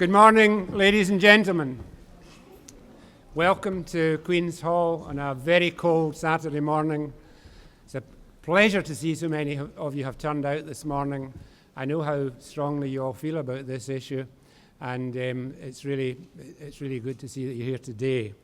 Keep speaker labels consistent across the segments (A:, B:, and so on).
A: Good morning, ladies and gentlemen. Welcome to Queen's Hall on a very cold Saturday morning. It's a pleasure to see so many of you have turned out this morning. I know how strongly you all feel about this issue, and it's really good to see that you're here today.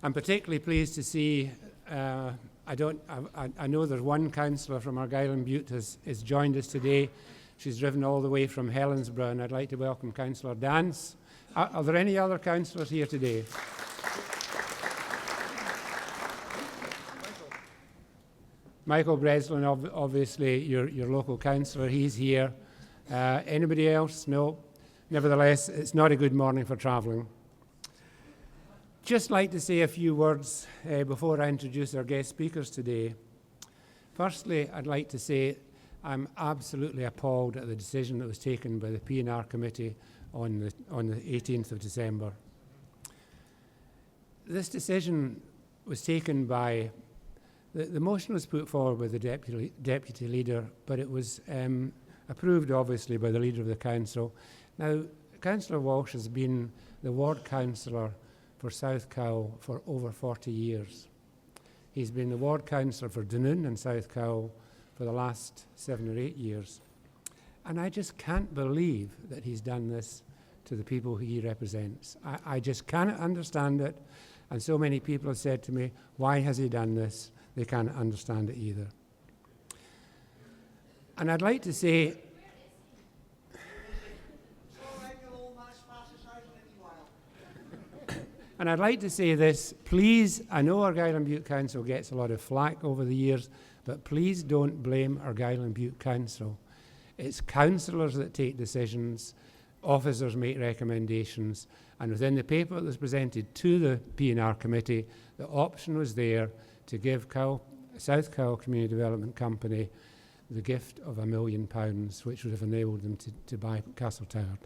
A: I'm particularly pleased to see, I know there's one councillor from Argyll Bute has joined us today. She's driven all the way from Helensburgh, and I'd like to welcome Councillor Dance. Are there any other councillors here today? Michael Breslin, obviously your local councillor, he's here. Anybody else? No. Nevertheless, it's not a good morning for travelling. Just like to say a few words before I introduce our guest speakers today. Firstly, I'd like to say I'm absolutely appalled at the decision that was taken by the P&R committee on the 18th of December. This decision was taken by, the motion was put forward by the deputy leader, but it was approved obviously by the leader of the council. Now, Councillor Walsh has been the ward councillor for South Cowal for over 40 years. He's been the ward councillor for Dunoon and South Cowal for the last 7 or 8 years. And I just can't believe that he's done this to the people who he represents. I just cannot understand it. And so many people have said to me, why has he done this? They can't understand it either. And I'd like to say, this, please, I know Argyll Bute Council gets a lot of flack over the years, but please don't blame Argyll Bute Council. It's councillors that take decisions, officers make recommendations, and within the paper that was presented to the P&R committee, the option was there to give South Cowal Community Development Company the gift of £1 million, which would have enabled them to buy Castletown.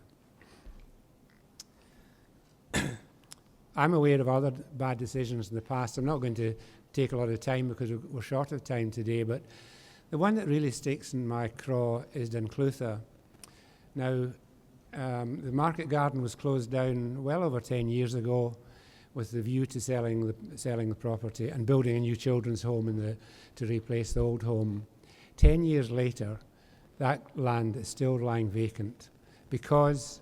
A: I'm aware of other bad decisions in the past. I'm not going to take a lot of time because we're short of time today, but the one that really sticks in my craw is Dunclutha. Now, the market garden was closed down well over 10 years ago with the view to selling the property and building a new children's home to replace the old home. 10 years later, that land is still lying vacant because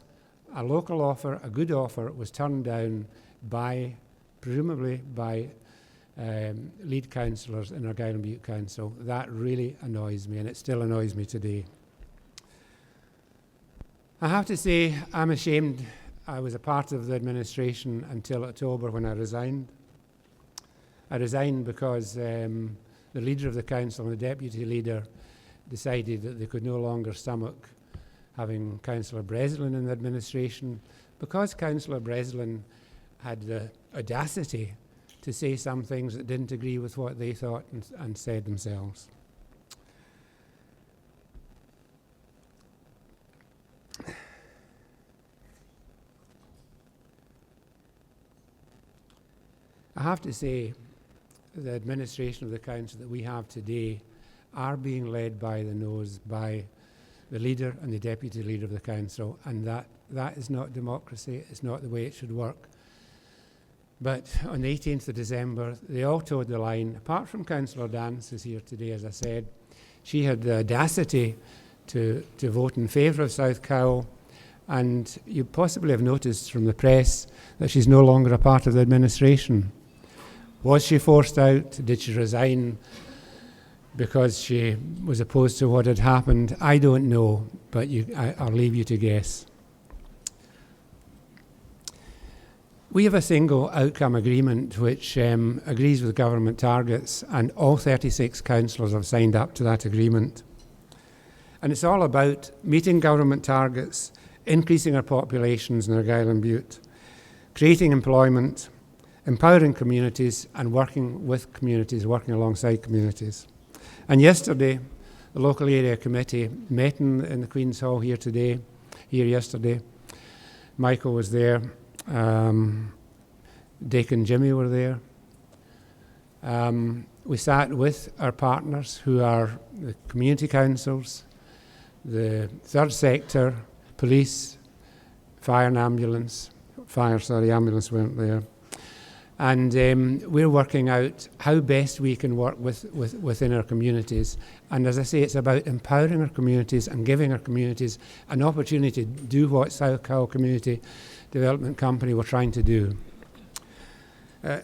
A: a local offer, a good offer, was turned down presumably by lead councillors in Argyll Bute Council. That really annoys me, and it still annoys me today. I have to say I'm ashamed I was a part of the administration until October when I resigned. I resigned because the leader of the council and the deputy leader decided that they could no longer stomach having Councillor Breslin in the administration, because Councillor Breslin had the audacity to say some things that didn't agree with what they thought and said themselves. I have to say, the administration of the council that we have today are being led by the nose by the leader and the deputy leader of the council, and that is not democracy. It's not the way it should work. But on the 18th of December, they all towed the line, apart from Councillor Dance, who's here today, as I said. She had the audacity to vote in favour of South Cowal, and you possibly have noticed from the press that she's no longer a part of the administration. Was she forced out? Did she resign because she was opposed to what had happened? I don't know, but I'll leave you to guess. We have a single outcome agreement which agrees with government targets, and all 36 councillors have signed up to that agreement. And it's all about meeting government targets, increasing our populations in Argyll Bute, creating employment, empowering communities, and working with communities, working alongside communities. And yesterday, the local area committee met in the Queen's Hall here yesterday. Michael was there. Dick and Jimmy were there. We sat with our partners who are the community councils, the third sector, police, ambulance weren't there. And we're working out how best we can work within our communities. And as I say, it's about empowering our communities and giving our communities an opportunity to do what South Cowal Community Development Company were trying to do. I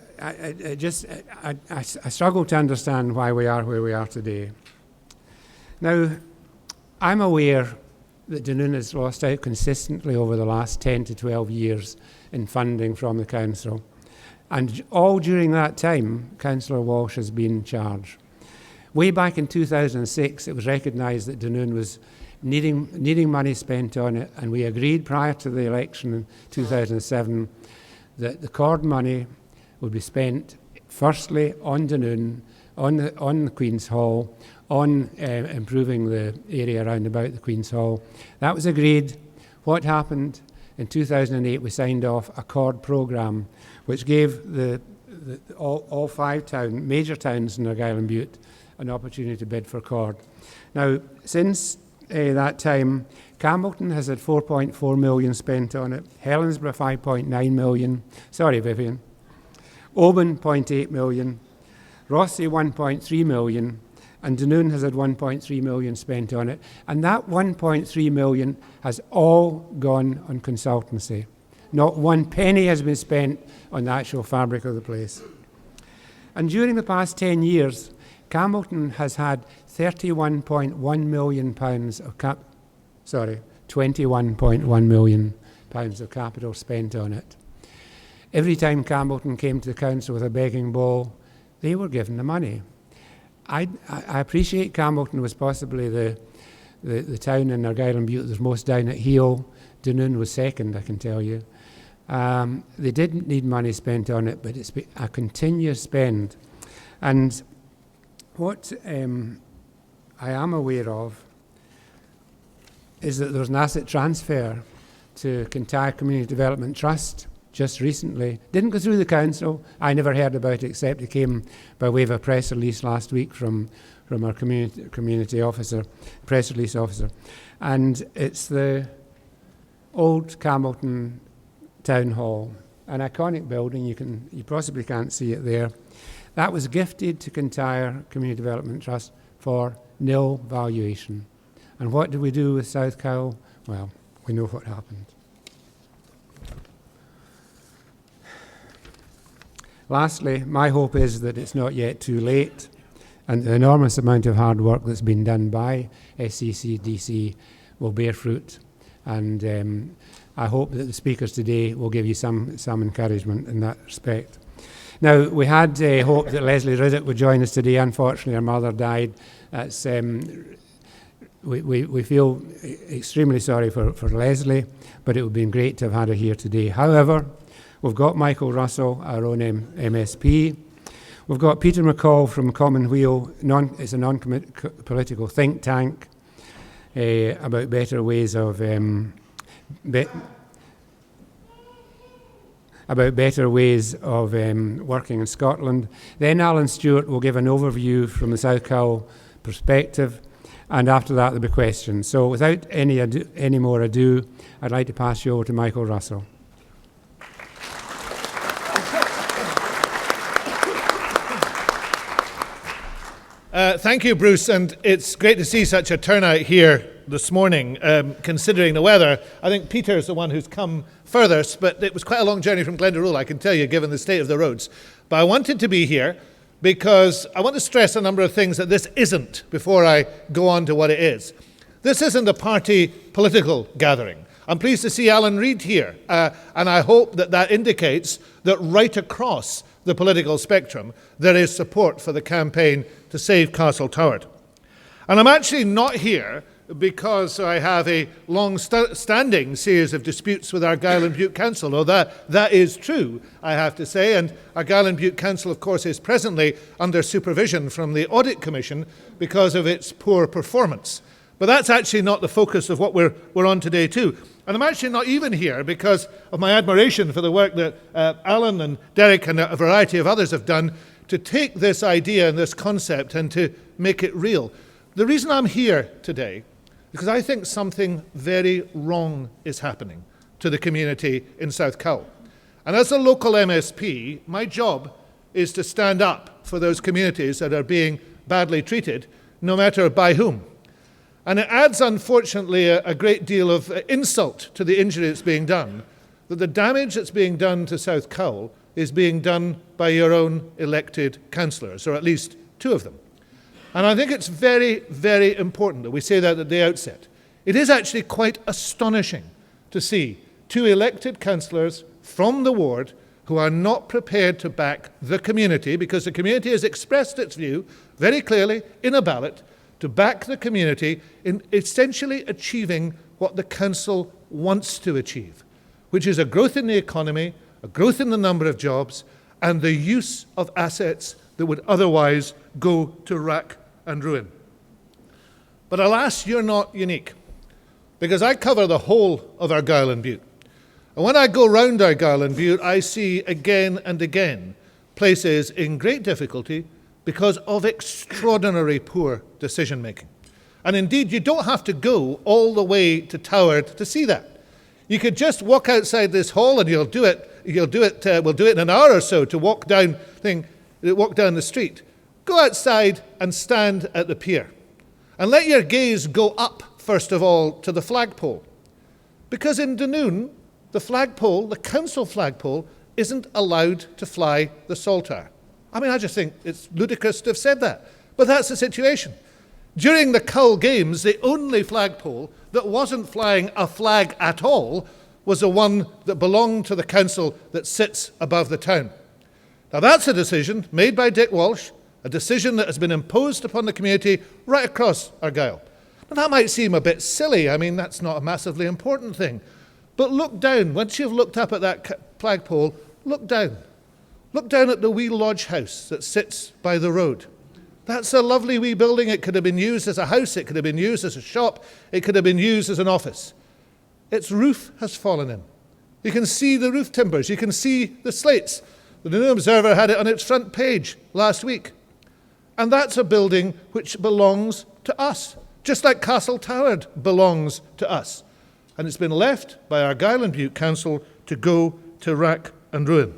A: struggle to understand why we are where we are today. Now, I'm aware that Dunoon has lost out consistently over the last 10 to 12 years in funding from the council. And all during that time, Councillor Walsh has been in charge. Way back in 2006, it was recognised that Dunoon was needing money spent on it, and we agreed prior to the election in 2007 that the cord money would be spent firstly on Dunoon, on the Queen's Hall, on improving the area around about the Queen's Hall. That was agreed. What happened? In 2008, we signed off a cord programme which gave all 5 major towns in Argyll and Bute an opportunity to bid for cord. Now, since that time, Campbellton has had 4.4 million spent on it, Helensburgh 5.9 million, sorry Vivien, Oban 0.8 million, Rossi 1.3 million, and Dunoon has had 1.3 million spent on it. And that 1.3 million has all gone on consultancy. Not one penny has been spent on the actual fabric of the place. And during the past 10 years, Campbellton has had £31.1 million of £21.1 million of capital spent on it. Every time Campbellton came to the council with a begging bowl, they were given the money. I appreciate Campbellton was possibly the town in Argyll and Bute that was most down at heel. Dunoon was second, I can tell you. They didn't need money spent on it, but it's a continuous spend. And what I am aware of is that there's an asset transfer to Clr Community Development Trust just recently. Didn't go through the council. I never heard about it, except it came by way of a press release last week from our community officer, press release officer. And it's the old Campbellton Town Hall, an iconic building. You possibly can't see it there. That was gifted to Clr Community Development Trust for nil valuation. And what did we do with South Cowal? Well, we know what happened. Lastly, my hope is that it's not yet too late, and the enormous amount of hard work that's been done by SCCDC will bear fruit. And I hope that the speakers today will give you some encouragement in that respect. Now, we had hoped that Leslie Riddick would join us today. Unfortunately, her mother died. That's, we feel extremely sorry for Leslie, but it would have been great to have had her here today. However, we've got Michael Russell, our own MSP. We've got Peter McColl from Common Weal. It's a non-political think tank about better ways of working in Scotland. Then Alan Stewart will give an overview from the South Cowal perspective, and after that there'll be questions. So without any more ado, I'd like to pass you over to Michael Russell.
B: Thank you, Bruce, and it's great to see such a turnout here this morning, considering the weather. I think Peter's the one who's come furthest, but it was quite a long journey from Glendaruel, I can tell you, given the state of the roads. But I wanted to be here because I want to stress a number of things that this isn't before I go on to what it is. This isn't a party political gathering. I'm pleased to see Alan Reid here, and I hope that that indicates that right across the political spectrum there is support for the campaign to save Castle Toward. And I'm actually not here because I have a long-standing series of disputes with Argyll and Bute Council, although that is true, I have to say, and Argyll and Bute Council, of course, is presently under supervision from the Audit Commission because of its poor performance. But that's actually not the focus of what we're on today, too. And I'm actually not even here because of my admiration for the work that Alan and Derek and a variety of others have done to take this idea and this concept and to make it real. The reason I'm here today is because I think something very wrong is happening to the community in South Cowal. And as a local MSP, my job is to stand up for those communities that are being badly treated, no matter by whom. And it adds, unfortunately, a great deal of insult to the injury that's being done, that the damage that's being done to South Cowal is being done by your own elected councillors, or at least two of them. And I think it's very, very important that we say that at the outset. It is actually quite astonishing to see two elected councillors from the ward who are not prepared to back the community, because the community has expressed its view very clearly in a ballot to back the community in essentially achieving what the council wants to achieve, which is a growth in the economy, a growth in the number of jobs, and the use of assets that would otherwise go to rack and ruin. But alas, you're not unique, because I cover the whole of Argyll Bute. And when I go round Argyll Bute, I see again and again places in great difficulty because of extraordinary poor decision making. And indeed, you don't have to go all the way to Toward to see that. You could just walk outside this hall, and we'll do it in an hour or so to walk down the street. Go outside and stand at the pier. And let your gaze go up, first of all, to the flagpole. Because in Dunoon, the council flagpole, isn't allowed to fly the Saltire. I mean, I just think it's ludicrous to have said that. But that's the situation. During the Cowal Games, the only flagpole that wasn't flying a flag at all was the one that belonged to the council that sits above the town. Now, that's a decision made by Dick Walsh, a decision that has been imposed upon the community right across Argyll. Now, that might seem a bit silly. I mean, that's not a massively important thing. But look down. Once you've looked up at that flagpole, look down. Look down at the wee lodge house that sits by the road. That's a lovely wee building. It could have been used as a house. It could have been used as a shop. It could have been used as an office. Its roof has fallen in. You can see the roof timbers. You can see the slates. The Dunoon Observer had it on its front page last week. And that's a building which belongs to us, just like Castle Toward belongs to us. And it's been left by Argyll Bute Council to go to rack and ruin.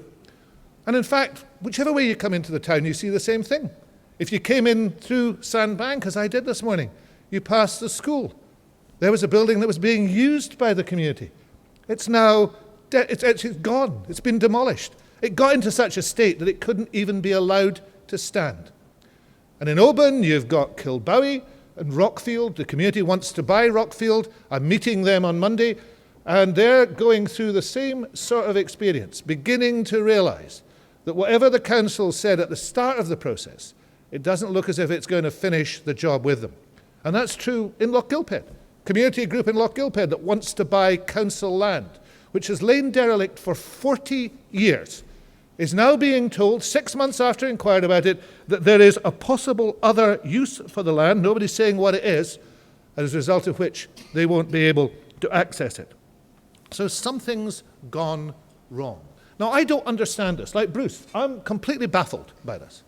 B: And in fact, whichever way you come into the town, you see the same thing. If you came in through Sandbank, as I did this morning, you passed the school. There was a building that was being used by the community. It's now it's gone. It's been demolished. It got into such a state that it couldn't even be allowed to stand. And in Oban, you've got Kilbowie and Rockfield. The community wants to buy Rockfield. I'm meeting them on Monday, and they're going through the same sort of experience, beginning to realise that whatever the council said at the start of the process, it doesn't look as if it's going to finish the job with them. And that's true in Lochgilphead. Community group in Lochgilphead that wants to buy council land, which has lain derelict for 40 years, is now being told, 6 months after inquired about it, that there is a possible other use for the land. Nobody's saying what it is, as a result of which they won't be able to access it. So something's gone wrong. Now, I don't understand this. Like Bruce, I'm completely baffled by this.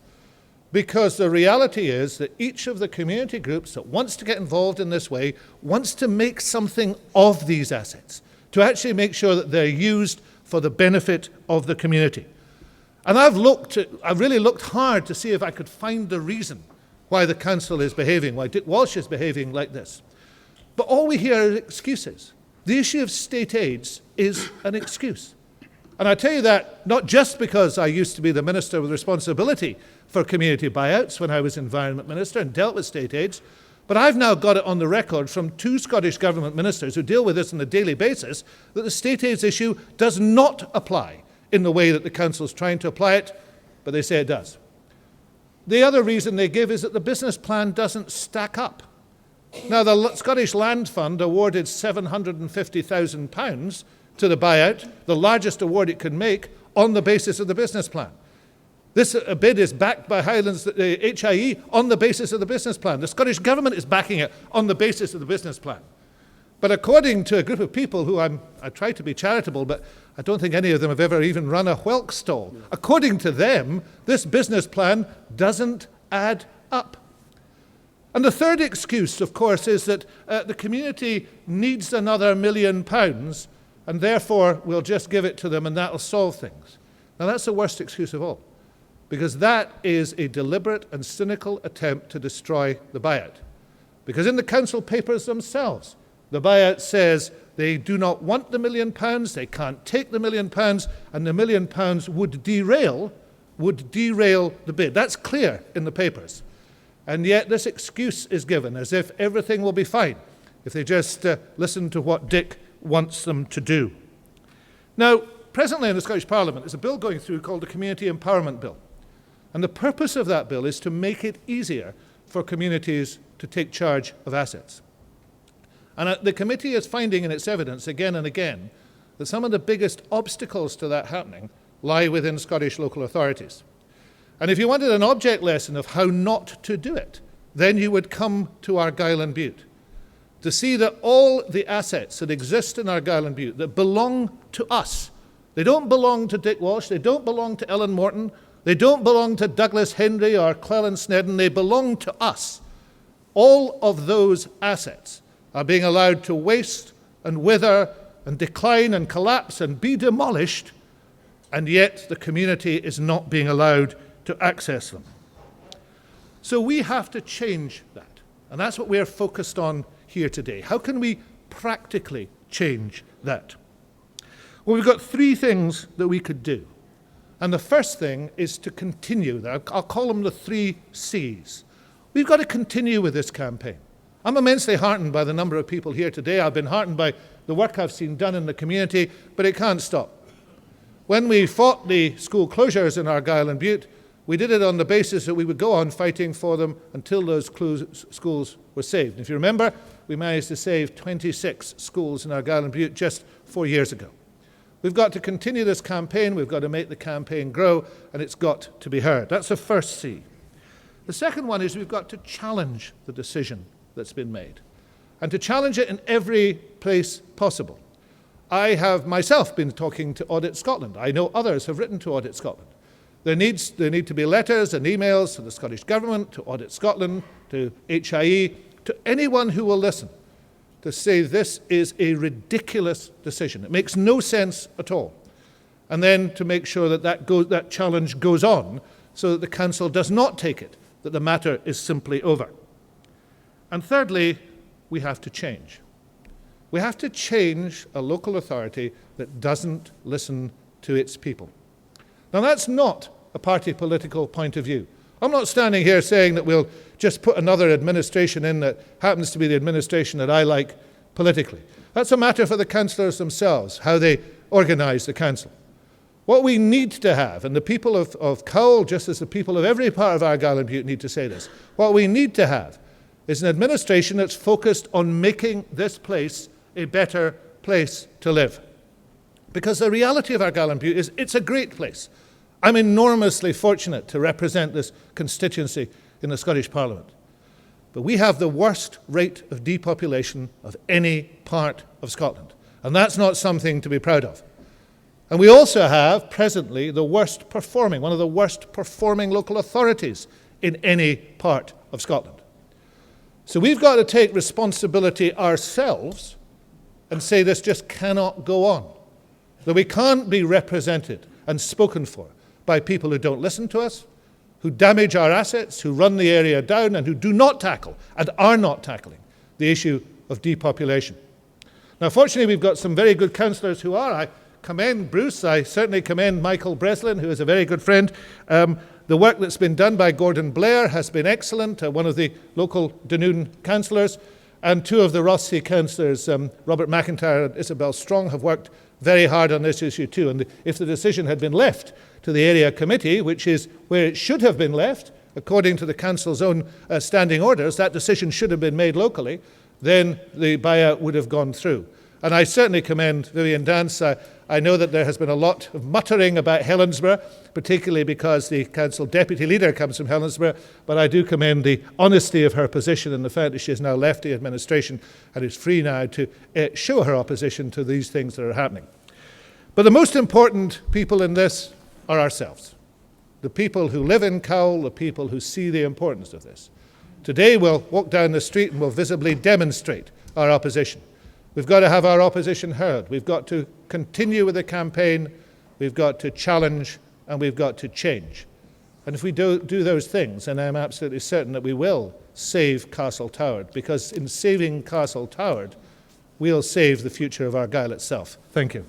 B: Because the reality is that each of the community groups that wants to get involved in this way wants to make something of these assets, to actually make sure that they're used for the benefit of the community. And I've really looked hard to see if I could find the reason why the council is behaving, why Dick Walsh is behaving like this. But all we hear are excuses. The issue of state aids is an excuse. And I tell you that not just because I used to be the minister with responsibility for community buyouts when I was Environment Minister and dealt with state aids, but I've now got it on the record from 2 Scottish Government ministers who deal with this on a daily basis that the state aids issue does not apply in the way that the council is trying to apply it, but they say it does. The other reason they give is that the business plan doesn't stack up. Now, the Scottish Land Fund awarded £750,000 to the buyout, the largest award it could make, on the basis of the business plan. This bid is backed by Highlands HIE on the basis of the business plan. The Scottish Government is backing it on the basis of the business plan. But according to a group of people who I try to be charitable, but I don't think any of them have ever even run a whelk stall. According to them, this business plan doesn't add up. And the third excuse, of course, is that the community needs another £1 million and therefore we'll just give it to them and that'll solve things. Now that's the worst excuse of all, because that is a deliberate and cynical attempt to destroy the buyout. Because in the council papers themselves, the buyout says they do not want the £1 million, they can't take the £1 million, and the £1 million would derail the bid. That's clear in the papers. And yet this excuse is given as if everything will be fine if they just listen to what Dick wants them to do. Now, presently in the Scottish Parliament is a bill going through called the Community Empowerment Bill. And the purpose of that bill is to make it easier for communities to take charge of assets. And the committee is finding in its evidence again and again that some of the biggest obstacles to that happening lie within Scottish local authorities. And if you wanted an object lesson of how not to do it, then you would come to Argyll Bute to see that all the assets that exist in Argyll Bute that belong to us, they don't belong to Dick Walsh, they don't belong to Ellen Morton, they don't belong to Douglas Henry or Clellan Snedden, they belong to us. All of those assets are being allowed to waste and wither and decline and collapse and be demolished, and yet the community is not being allowed to access them. So we have to change that, and that's what we're focused on here today. How can we practically change that? Well, we've got three things that we could do. And the first thing is to continue. I'll call them the 3 C's. We've got to continue with this campaign. I'm immensely heartened by the number of people here today. I've been heartened by the work I've seen done in the community, but it can't stop. When we fought the school closures in Argyll Bute, we did it on the basis that we would go on fighting for them until those schools were saved. And if you remember, we managed to save 26 schools in Argyll Bute just 4 years ago. We've got to continue this campaign, we've got to make the campaign grow, and it's got to be heard. That's the first C. The second one is we've got to challenge the decision that's been made, and to challenge it in every place possible. I have myself been talking to Audit Scotland. I know others have written to Audit Scotland. There need to be letters and emails to the Scottish Government, to Audit Scotland, to HIE, to anyone who will listen, to say this is a ridiculous decision. It makes no sense at all. And then to make sure that that challenge goes on so that the Council does not take it, that the matter is simply over. And thirdly, we have to change. We have to change a local authority that doesn't listen to its people. Now that's not a party political point of view. I'm not standing here saying that we'll just put another administration in that happens to be the administration that I like politically. That's a matter for the councillors themselves, how they organise the council. What we need to have, and the people of Cowal, just as the people of every part of Argyll Bute need to say this, what we need to have is an administration that's focused on making this place a better place to live. Because the reality of Argyll Bute is it's a great place. I'm enormously fortunate to represent this constituency in the Scottish Parliament. But we have the worst rate of depopulation of any part of Scotland. And that's not something to be proud of. And we also have, presently, one of the worst performing local authorities in any part of Scotland. So we've got to take responsibility ourselves and say this just cannot go on. That we can't be represented and spoken for by people who don't listen to us, who damage our assets, who run the area down, and who do not tackle, and are not tackling, the issue of depopulation. Now, fortunately, we've got some very good councillors who are. I commend Bruce. I certainly commend Michael Breslin, who is a very good friend. The work that's been done by Gordon Blair has been excellent, one of the local Dunoon councillors, and 2 of the Rothsay councillors, Robert McIntyre and Isabel Strong, have worked very hard on this issue too. And if the decision had been left to the area committee, which is where it should have been left, according to the council's own standing orders, that decision should have been made locally, then the buyout would have gone through. And I certainly commend Vivien Dance. I know that there has been a lot of muttering about Helensburgh, particularly because the council deputy leader comes from Helensburgh, but I do commend the honesty of her position and the fact that she has now left the administration and is free now to show her opposition to these things that are happening. But the most important people in this are ourselves. The people who live in Cowal, the people who see the importance of this. Today we'll walk down the street and we'll visibly demonstrate our opposition. We've got to have our opposition heard. We've got to continue with the campaign. We've got to challenge, and we've got to change. And if we do those things, then I'm absolutely certain that we will save Castle Toward, because in saving Castle Toward, we'll save the future of Argyll itself. Thank you.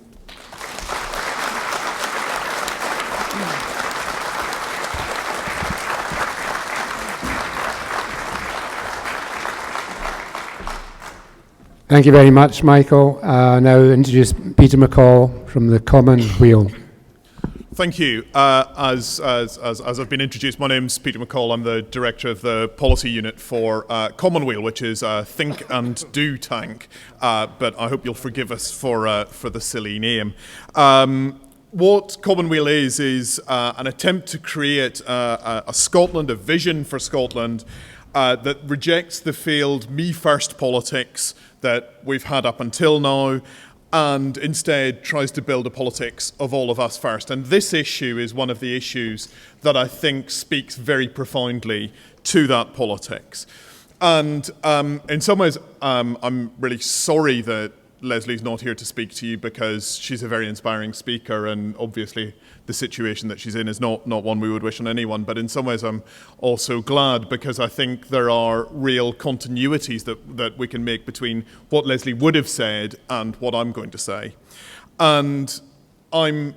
A: Thank you very much, Michael. Now introduce Peter McColl from the Common Weal.
C: Thank you. As I've been introduced, my name's Peter McColl. I'm the director of the policy unit for Common Weal, which is a think and do tank. But I hope you'll forgive us for the silly name. What Common Weal is an attempt to create a Scotland, a vision for Scotland that rejects the failed me first politics that we've had up until now, and instead tries to build a politics of all of us first. And this issue is one of the issues that I think speaks very profoundly to that politics. And in some ways, I'm really sorry that Leslie's not here to speak to you, because she's a very inspiring speaker, and obviously the situation that she's in is not one we would wish on anyone. But in some ways I'm also glad, because I think there are real continuities that we can make between what Leslie would have said and what I'm going to say. And I'm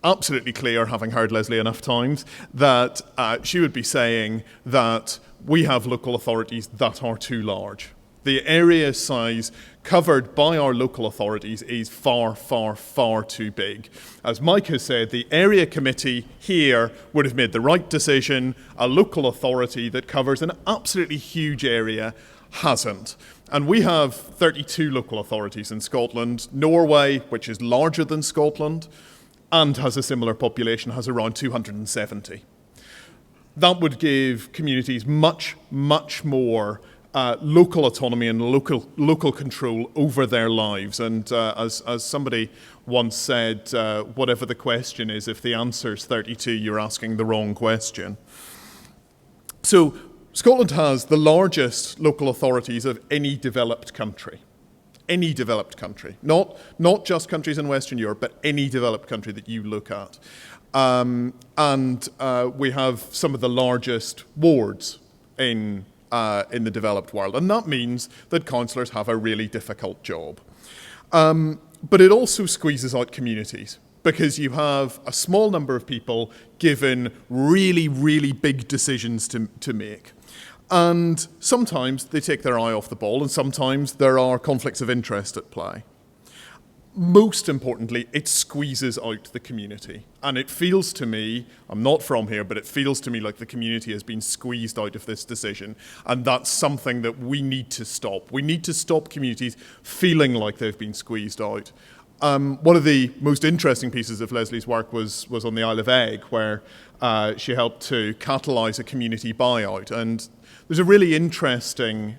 C: absolutely clear, having heard Leslie enough times, that she would be saying that we have local authorities that are too large. The area size covered by our local authorities is far, far, far too big. As Mike has said, the area committee here would have made the right decision. A local authority that covers an absolutely huge area hasn't. And we have 32 local authorities in Scotland. Norway, which is larger than Scotland and has a similar population, has around 270. That would give communities much, much more local autonomy and local control over their lives. And as somebody once said, whatever the question is, if the answer is 32, you're asking the wrong question. So Scotland has the largest local authorities of any developed country. Any developed country. Not just countries in Western Europe, but any developed country that you look at. And we have some of the largest wards in the developed world. And that means that councillors have a really difficult job. But it also squeezes out communities, because you have a small number of people given really, really big decisions to make. And sometimes they take their eye off the ball, and sometimes there are conflicts of interest at play. Most importantly, it squeezes out the community. And it feels to me, I'm not from here, but it feels to me like the community has been squeezed out of this decision. And that's something that we need to stop. We need to stop communities feeling like they've been squeezed out. One of the most interesting pieces of Leslie's work was on the Isle of Egg, where she helped to catalyse a community buyout. And there's a really interesting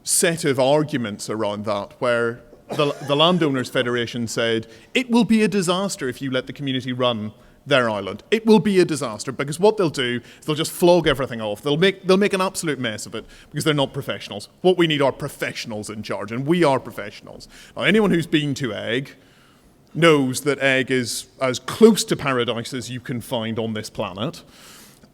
C: set of arguments around that, where the Landowners Federation said, it will be a disaster if you let the community run their island. It will be a disaster, because what they'll do is they'll just flog everything off. They'll make an absolute mess of it, because they're not professionals. What we need are professionals in charge, and we are professionals. Now, anyone who's been to Egg knows that Egg is as close to paradise as you can find on this planet.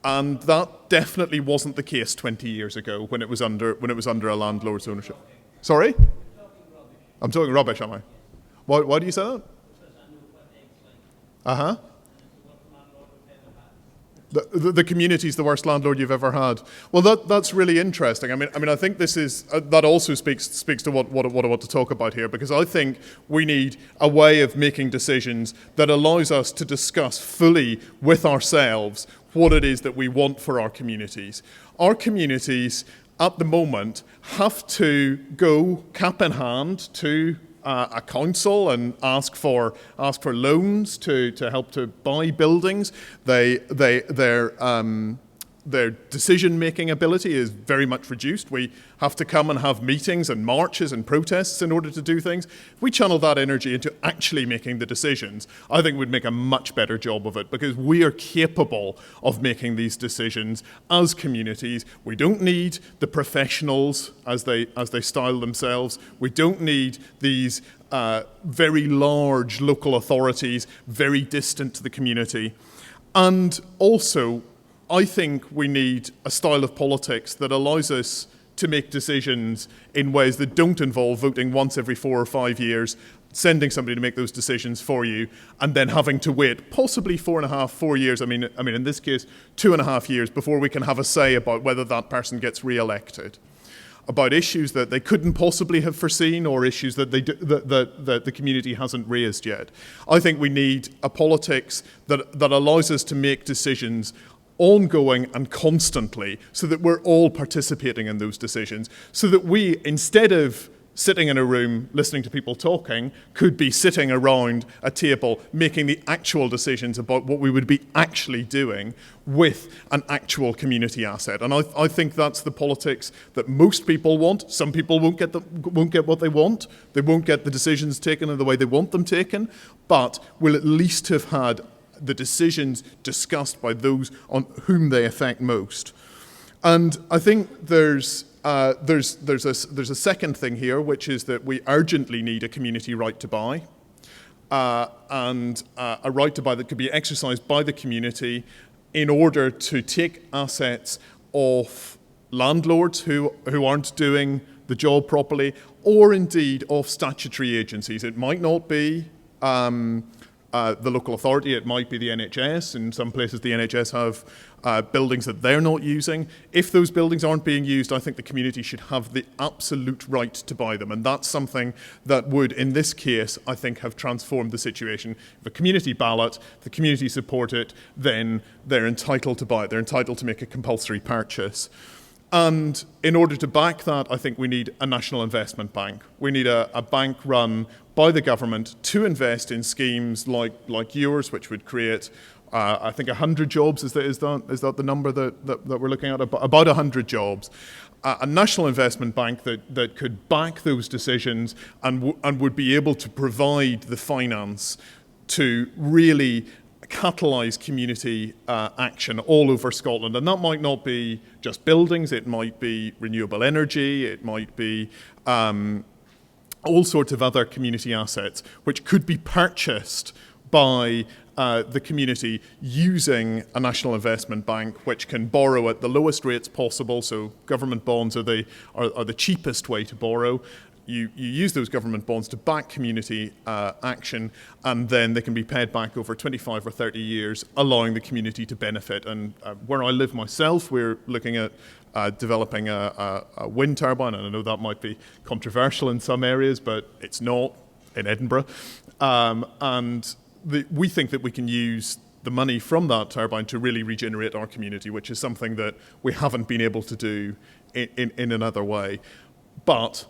C: And that definitely wasn't the case 20 years ago when it was under a landlord's ownership. Sorry? I'm talking rubbish, am I? Why do you say that? Uh-huh. The community's the worst landlord you've ever had. Well, that's really interesting. I mean, I think this is that also speaks to what I want to talk about here, because I think we need a way of making decisions that allows us to discuss fully with ourselves what it is that we want for our communities. Our communities, at the moment, have to go cap in hand to a council and ask for loans to help to buy buildings. Their their decision-making ability is very much reduced. We have to come and have meetings and marches and protests in order to do things. If we channel that energy into actually making the decisions, I think we'd make a much better job of it, because we are capable of making these decisions as communities. We don't need the professionals, as they style themselves. We don't need these very large local authorities, very distant to the community. And also, I think we need a style of politics that allows us to make decisions in ways that don't involve voting once every 4 or 5 years, sending somebody to make those decisions for you, and then having to wait possibly 4 years. I mean, in this case, 2.5 years before we can have a say about whether that person gets re-elected, about issues that they couldn't possibly have foreseen, or issues that that the community hasn't raised yet. I think we need a politics that allows us to make decisions ongoing and constantly, so that we're all participating in those decisions, so that we, instead of sitting in a room listening to people talking, could be sitting around a table making the actual decisions about what we would be actually doing with an actual community asset. And I think that's the politics that most people want. Some people won't get what they want. They won't get the decisions taken in the way they want them taken, but will at least have had the decisions discussed by those on whom they affect most. And I think there's a second thing here, which is that we urgently need a community right to buy, and a right to buy that could be exercised by the community in order to take assets off landlords who aren't doing the job properly, or indeed off statutory agencies. It might not be the local authority, it might be the NHS. In some places the NHS have buildings that they're not using. If those buildings aren't being used, I think the community should have the absolute right to buy them. And that's something that would, in this case, I think have transformed the situation. If a community ballot, the community support it, then they're entitled to buy it. They're entitled to make a compulsory purchase. And in order to back that, I think we need a national investment bank. We need a bank run by the government to invest in schemes like yours, which would create, I think, 100 jobs. Is that the number that we're looking at? About 100 jobs. A national investment bank that could back those decisions and would be able to provide the finance to really catalyse community action all over Scotland. And that might not be just buildings, it might be renewable energy, it might be all sorts of other community assets which could be purchased by the community using a national investment bank, which can borrow at the lowest rates possible. So government bonds are the cheapest way to borrow. You use those government bonds to back community action, and then they can be paid back over 25 or 30 years, allowing the community to benefit. And where I live myself, we're looking at developing a wind turbine, and I know that might be controversial in some areas, but it's not in Edinburgh. We think that we can use the money from that turbine to really regenerate our community, which is something that we haven't been able to do in another way. But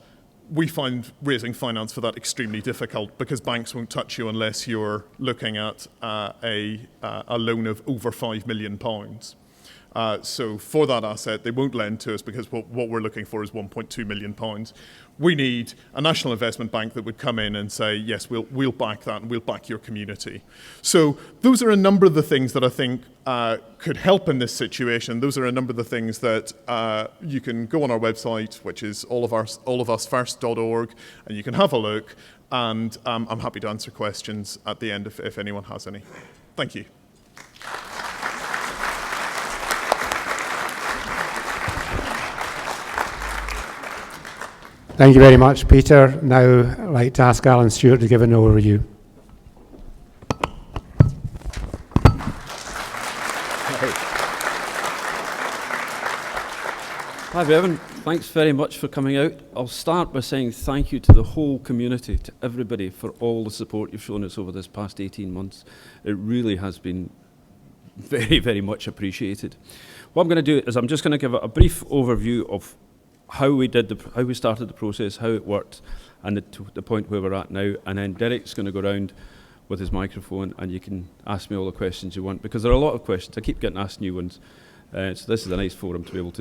C: we find raising finance for that extremely difficult, because banks won't touch you unless you're looking at a loan of over £5 million. So for that asset, they won't lend to us, because what we're looking for is £1.2 million. We need a national investment bank that would come in and say, yes, we'll back that, and we'll back your community. So those are a number of the things that I think could help in this situation. Those are a number of the things that you can go on our website, which is allofusfirst.org, and you can have a look. And I'm happy to answer questions at the end if anyone has any. Thank you.
A: Thank you very much, Peter. Now I'd like to ask Alan Stewart to give an overview.
D: Hi, Vivien. Thanks very much for coming out. I'll start by saying thank you to the whole community, to everybody, for all the support you've shown us over this past 18 months. It really has been very, very much appreciated. What I'm going to do is I'm just going to give a brief overview of how we started the process, how it worked, and the point where we're at now. And then Derek's going to go around with his microphone, and you can ask me all the questions you want, because there are a lot of questions. I keep getting asked new ones. So this is a nice forum to be able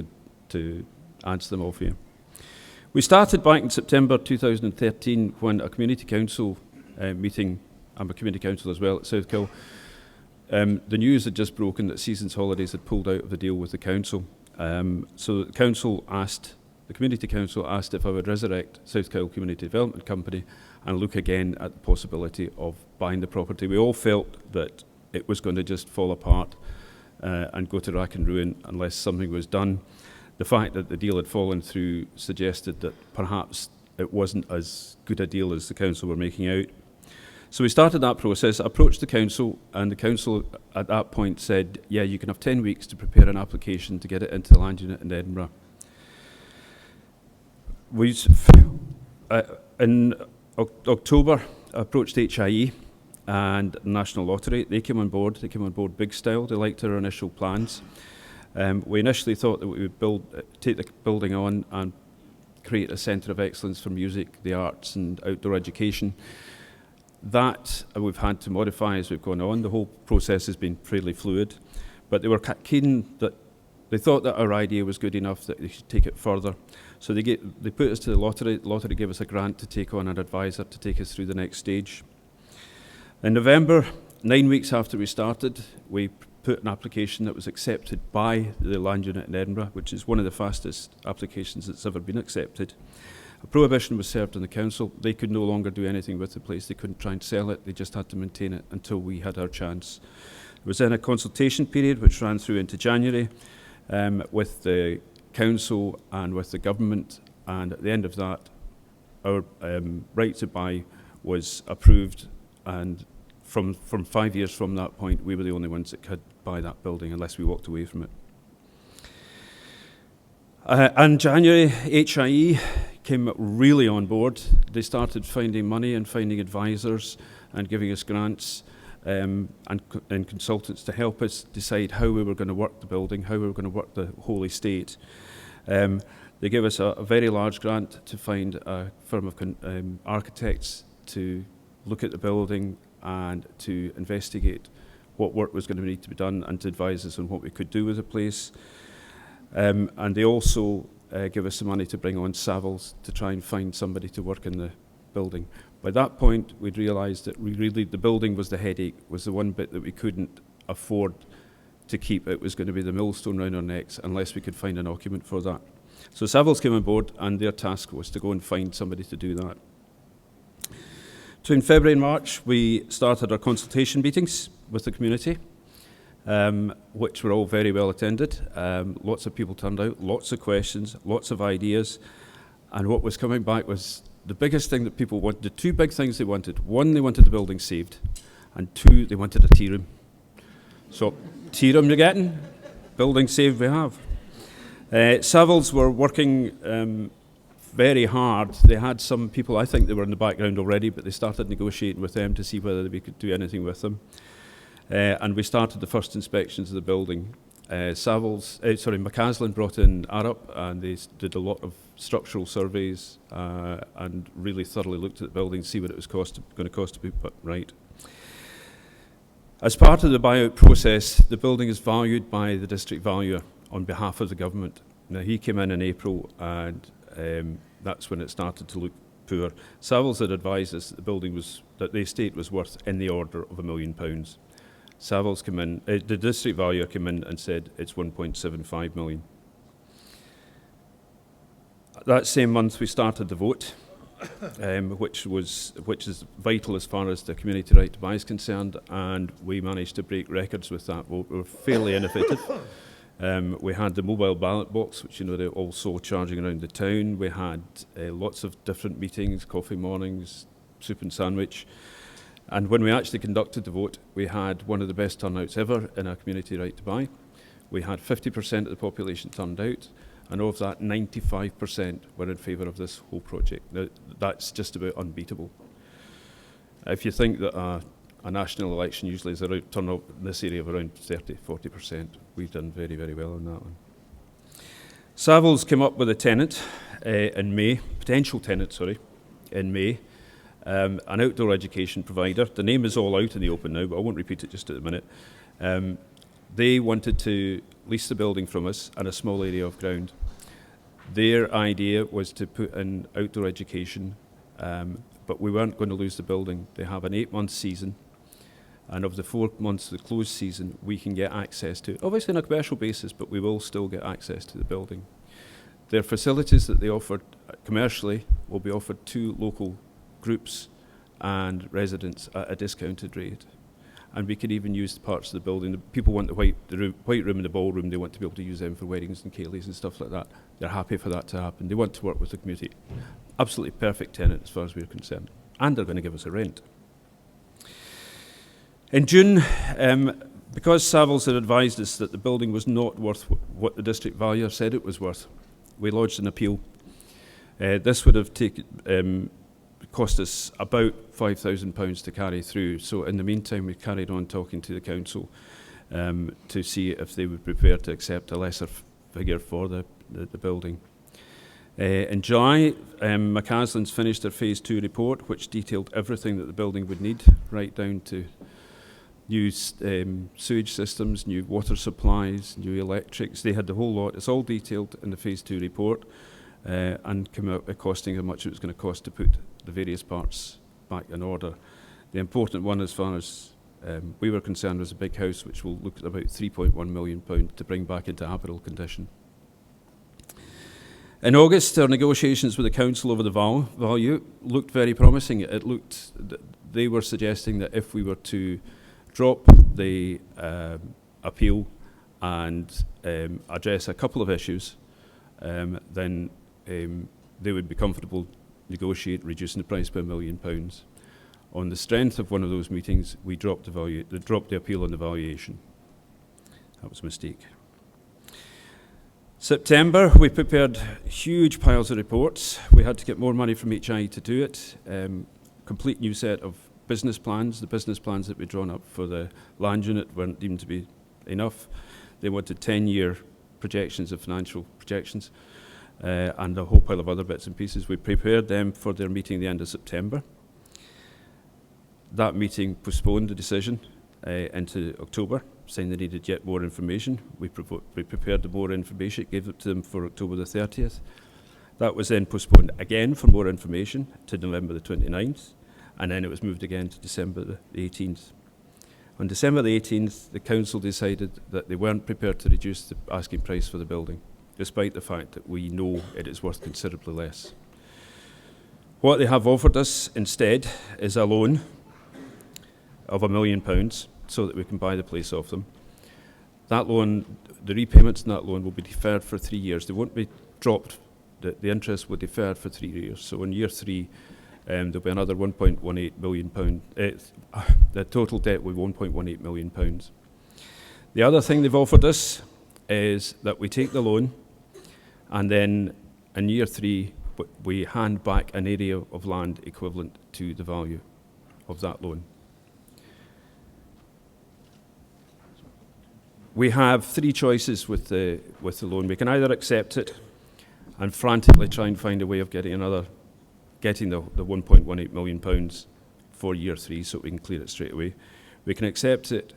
D: to answer them all for you. We started back in September 2013 when a community council meeting, I'm a community council as well at South Cowal, the news had just broken that Seasons Holidays had pulled out of the deal with the council. So the community council asked if I would resurrect South Cowal Community Development Company and look again at the possibility of buying the property. We all felt that it was going to just fall apart and go to rack and ruin unless something was done. The fact that the deal had fallen through suggested that perhaps it wasn't as good a deal as the council were making out. So we started that process, approached the council, and the council at that point said, yeah, you can have 10 weeks to prepare an application to get it into the land unit in Edinburgh. In October, I approached HIE and National Lottery. They came on board big style. They liked our initial plans. We initially thought that we would take the building on and create a centre of excellence for music, the arts and outdoor education. That we've had to modify as we've gone on. The whole process has been fairly fluid, but they were keen that they thought that our idea was good enough that they should take it further. So they put us to the lottery. The lottery gave us a grant to take on an advisor to take us through the next stage. In November, 9 weeks after we started, we put an application that was accepted by the land unit in Edinburgh, which is one of the fastest applications that's ever been accepted. A prohibition was served on the council. They could no longer do anything with the place. They couldn't try and sell it. They just had to maintain it until we had our chance. There was then a consultation period which ran through into January with the council and with the government, and at the end of that our right to buy was approved, and from 5 years from that point we were the only ones that could buy that building unless we walked away from it. In January, HIE came really on board. They started finding money and finding advisors and giving us grants and consultants to help us decide how we were going to work the building, how we were going to work the whole estate. They gave us a very large grant to find a firm of architects to look at the building and to investigate what work was going to need to be done and to advise us on what we could do with the place. And they also give us some money to bring on Savills to try and find somebody to work in the building. By that point, we'd realised that the building was the headache, was the one bit that we couldn't afford to keep. It was going to be the millstone round our necks unless we could find an occupant for that. So Savills came on board, and their task was to go and find somebody to do that. Between February and March, we started our consultation meetings with the community, which were all very well attended. Lots of people turned out, lots of questions, lots of ideas. And what was coming back was the biggest thing that people wanted, the two big things they wanted. One, they wanted the building saved, and two, they wanted a tea room. So, tea room you're getting, building saved we have. Savills were working very hard. They had some people, I think they were in the background already, but they started negotiating with them to see whether we could do anything with them. And we started the first inspections of the building. McCaslin brought in Arup, and they did a lot of structural surveys and really thoroughly looked at the building, see what it was going to cost to be put right. As part of the buyout process, the building is valued by the district valuer on behalf of the government. Now, he came in April, and that's when it started to look poor. Savills had advised us that the estate was worth in the order of £1 million. Savills came in, the district valuer came in and said it's 1.75 million. That same month we started the vote, which is vital as far as the community right to buy is concerned, and we managed to break records with that vote. We were fairly innovative. We had the mobile ballot box, which they're also charging around the town. We had lots of different meetings, coffee mornings, soup and sandwich. And when we actually conducted the vote, we had one of the best turnouts ever in our community right to buy. We had 50% of the population turned out, and of that, 95% were in favour of this whole project. Now, that's just about unbeatable. If you think that a national election usually is a turnout in this area of around 30-40%, we've done very, very well on that one. Savills came up with a tenant in May, in May. An outdoor education provider. The name is all out in the open now, but I won't repeat it just at the minute. They wanted to lease the building from us and a small area of ground. Their idea was to put in outdoor education, but we weren't going to lose the building. They have an 8-month season, and of the 4 months of the closed season, we can get access to, obviously on a commercial basis, but we will still get access to the building. Their facilities that they offered commercially will be offered to local groups and residents at a discounted rate. And we could even use the parts of the building. The people want the white room and the ballroom. They want to be able to use them for weddings and ceilidhs and stuff like that. They're happy for that to happen. They want to work with the community. Absolutely perfect tenant as far as we're concerned. And they're going to give us a rent. In June, because Savills had advised us that the building was not worth what the district valuer said it was worth, we lodged an appeal. This would have cost us about £5,000 to carry through. So in the meantime, we carried on talking to the council to see if they would prepare to accept a lesser figure for the building. In July, McCaslin's finished their Phase 2 report, which detailed everything that the building would need, right down to new sewage systems, new water supplies, new electrics. They had the whole lot. It's all detailed in the Phase 2 report and came out costing how much it was going to cost to put the various parts back in order. The important one, as far as we were concerned, was a big house, which will look at about £3.1 million to bring back into habitable condition. In August, our negotiations with the council over the value looked very promising. They were suggesting that if we were to drop the appeal and address a couple of issues, then they would be comfortable negotiate reducing the price by £1 million. On the strength of one of those meetings, we dropped the appeal on the valuation. That was a mistake. September, we prepared huge piles of reports. We had to get more money from HI to do it. Complete new set of business plans. The business plans that we'd drawn up for the land unit weren't deemed to be enough. They wanted 10-year projections of financial projections and a whole pile of other bits and pieces. We prepared them for their meeting at the end of September. That meeting postponed the decision into October, saying they needed yet more information. We prepared the more information, gave it to them for October the 30th. That was then postponed again for more information to November the 29th, and then it was moved again to December the 18th. On December the 18th, the council decided that they weren't prepared to reduce the asking price for the building, despite the fact that we know it is worth considerably less. What they have offered us instead is a loan of £1 million so that we can buy the place off them. That loan, the repayments in that loan will be deferred for 3 years. They won't be dropped. The interest will be deferred for 3 years. So in year 3, there'll be another £1.18 million. The total debt will be £1.18 million. The other thing they've offered us is that we take the loan, and then in year 3, we hand back an area of land equivalent to the value of that loan. We have 3 choices with the loan. We can either accept it and frantically try and find a way of getting the £1.18 million for year 3 so we can clear it straight away. We can accept it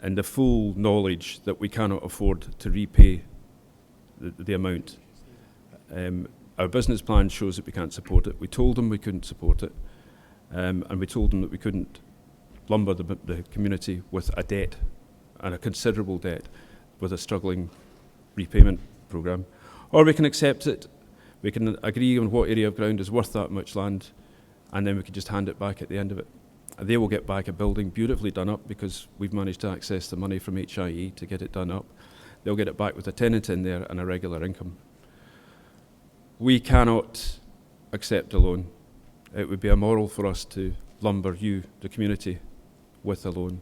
D: in the full knowledge that we cannot afford to repay the amount. Our business plan shows that we can't support it. We told them we couldn't support it, and we told them that we couldn't lumber the community with a debt, and a considerable debt, with a struggling repayment programme. Or we can accept it, we can agree on what area of ground is worth that much land, and then we can just hand it back at the end of it. And they will get back a building beautifully done up because we've managed to access the money from HIE to get it done up. They'll get it back with a tenant in there and a regular income. We cannot accept a loan. It would be immoral for us to lumber you, the community, with a loan.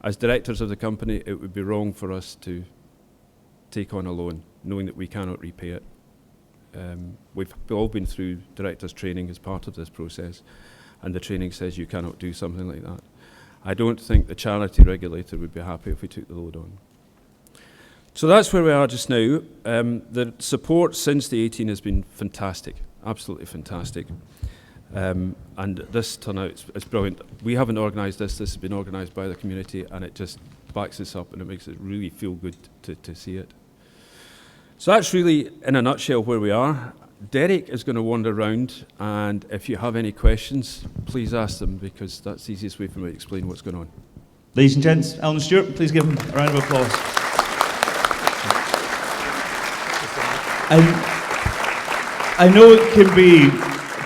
D: As directors of the company, it would be wrong for us to take on a loan, knowing that we cannot repay it. We've all been through directors' training as part of this process, and the training says you cannot do something like that. I don't think the charity regulator would be happy if we took the loan on. So that's where we are just now. The support since the 18 has been fantastic, absolutely fantastic. And this turnout is brilliant. We haven't organised this has been organised by the community, and it just backs this up, and it makes it really feel good to see it. So that's really, in a nutshell, where we are. Derek is going to wander around, and if you have any questions, please ask them, because that's the easiest way for me to explain what's going on.
E: Ladies and gents, Alan Stewart, please give him a round of applause. I know it can be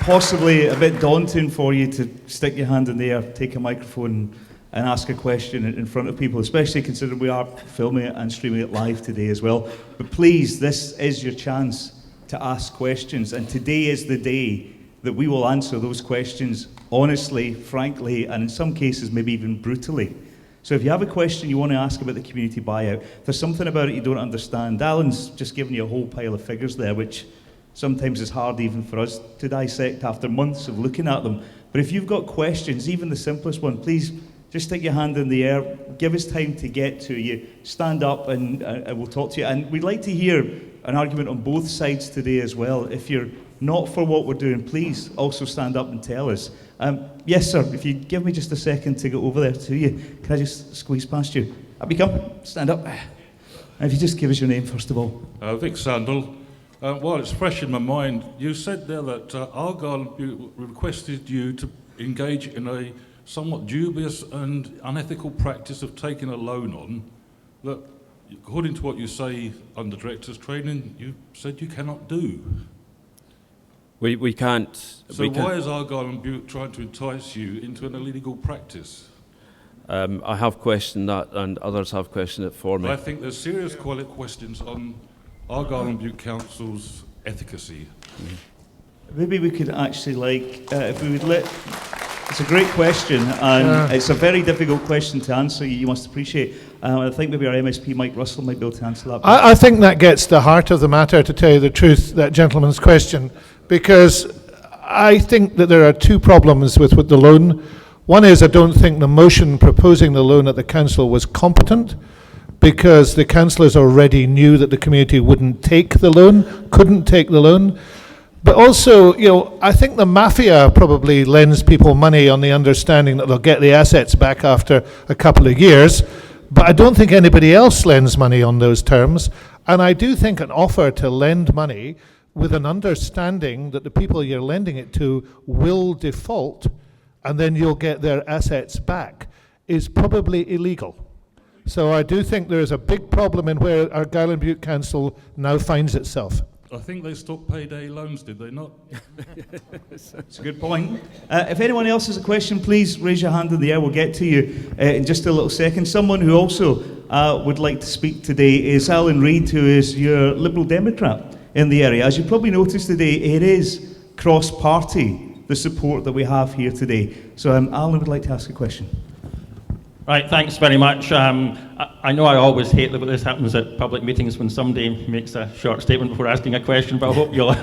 E: possibly a bit daunting for you to stick your hand in the air, take a microphone and ask a question in front of people, especially considering we are filming it and streaming it live today as well. But please, this is your chance to ask questions, and today is the day that we will answer those questions honestly, frankly, and in some cases maybe even brutally. So if you have a question you want to ask about the community buyout, if there's something about it you don't understand, Alan's just given you a whole pile of figures there, which sometimes is hard even for us to dissect after months of looking at them. But if you've got questions, even the simplest one, please just stick your hand in the air, give us time to get to you, stand up and we'll talk to you. And we'd like to hear an argument on both sides today as well. If you're not for what we're doing, please also stand up and tell us. Yes, sir, if you give me just a second to go over there to you, can I just squeeze past you? Up you come, stand up. And if you just give us your name first of all.
F: Vic Sandal. While it's fresh in my mind, you said there that Argyll requested you to engage in a somewhat dubious and unethical practice of taking a loan on that, according to what you say under director's training, you said you cannot do.
D: We can't.
F: So why is Argyll and Bute trying to entice you into an illegal practice?
D: I have questioned that, and others have questioned it for me.
F: I think there's serious questions on Argyll and Bute Council's efficacy.
E: Maybe we could actually, if we would let... It's a great question, and it's a very difficult question to answer, you must appreciate. I think maybe our MSP, Mike Russell, might be able to answer that.
B: I think that gets to the heart of the matter, to tell you the truth, that gentleman's question, because I think that there are two problems with the loan. One is I don't think the motion proposing the loan at the council was competent, because the councillors already knew that the community wouldn't take the loan, couldn't take the loan. But also, I think the mafia probably lends people money on the understanding that they'll get the assets back after a couple of years, but I don't think anybody else lends money on those terms. And I do think an offer to lend money with an understanding that the people you're lending it to will default and then you'll get their assets back is probably illegal. So I do think there is a big problem in where our Argyll and Bute Council now finds itself.
F: I think they stopped payday loans, did they not?
E: That's a good point. If anyone else has a question, please raise your hand in the air. We'll get to you in just a little second. Someone who also would like to speak today is Alan Reid, who is your Liberal Democrat in the area. As you probably noticed today, it is cross-party, the support that we have here today. So Alan would like to ask a question.
G: Right, thanks very much. I know I always hate that this happens at public meetings when somebody makes a short statement before asking a question, but I hope you'll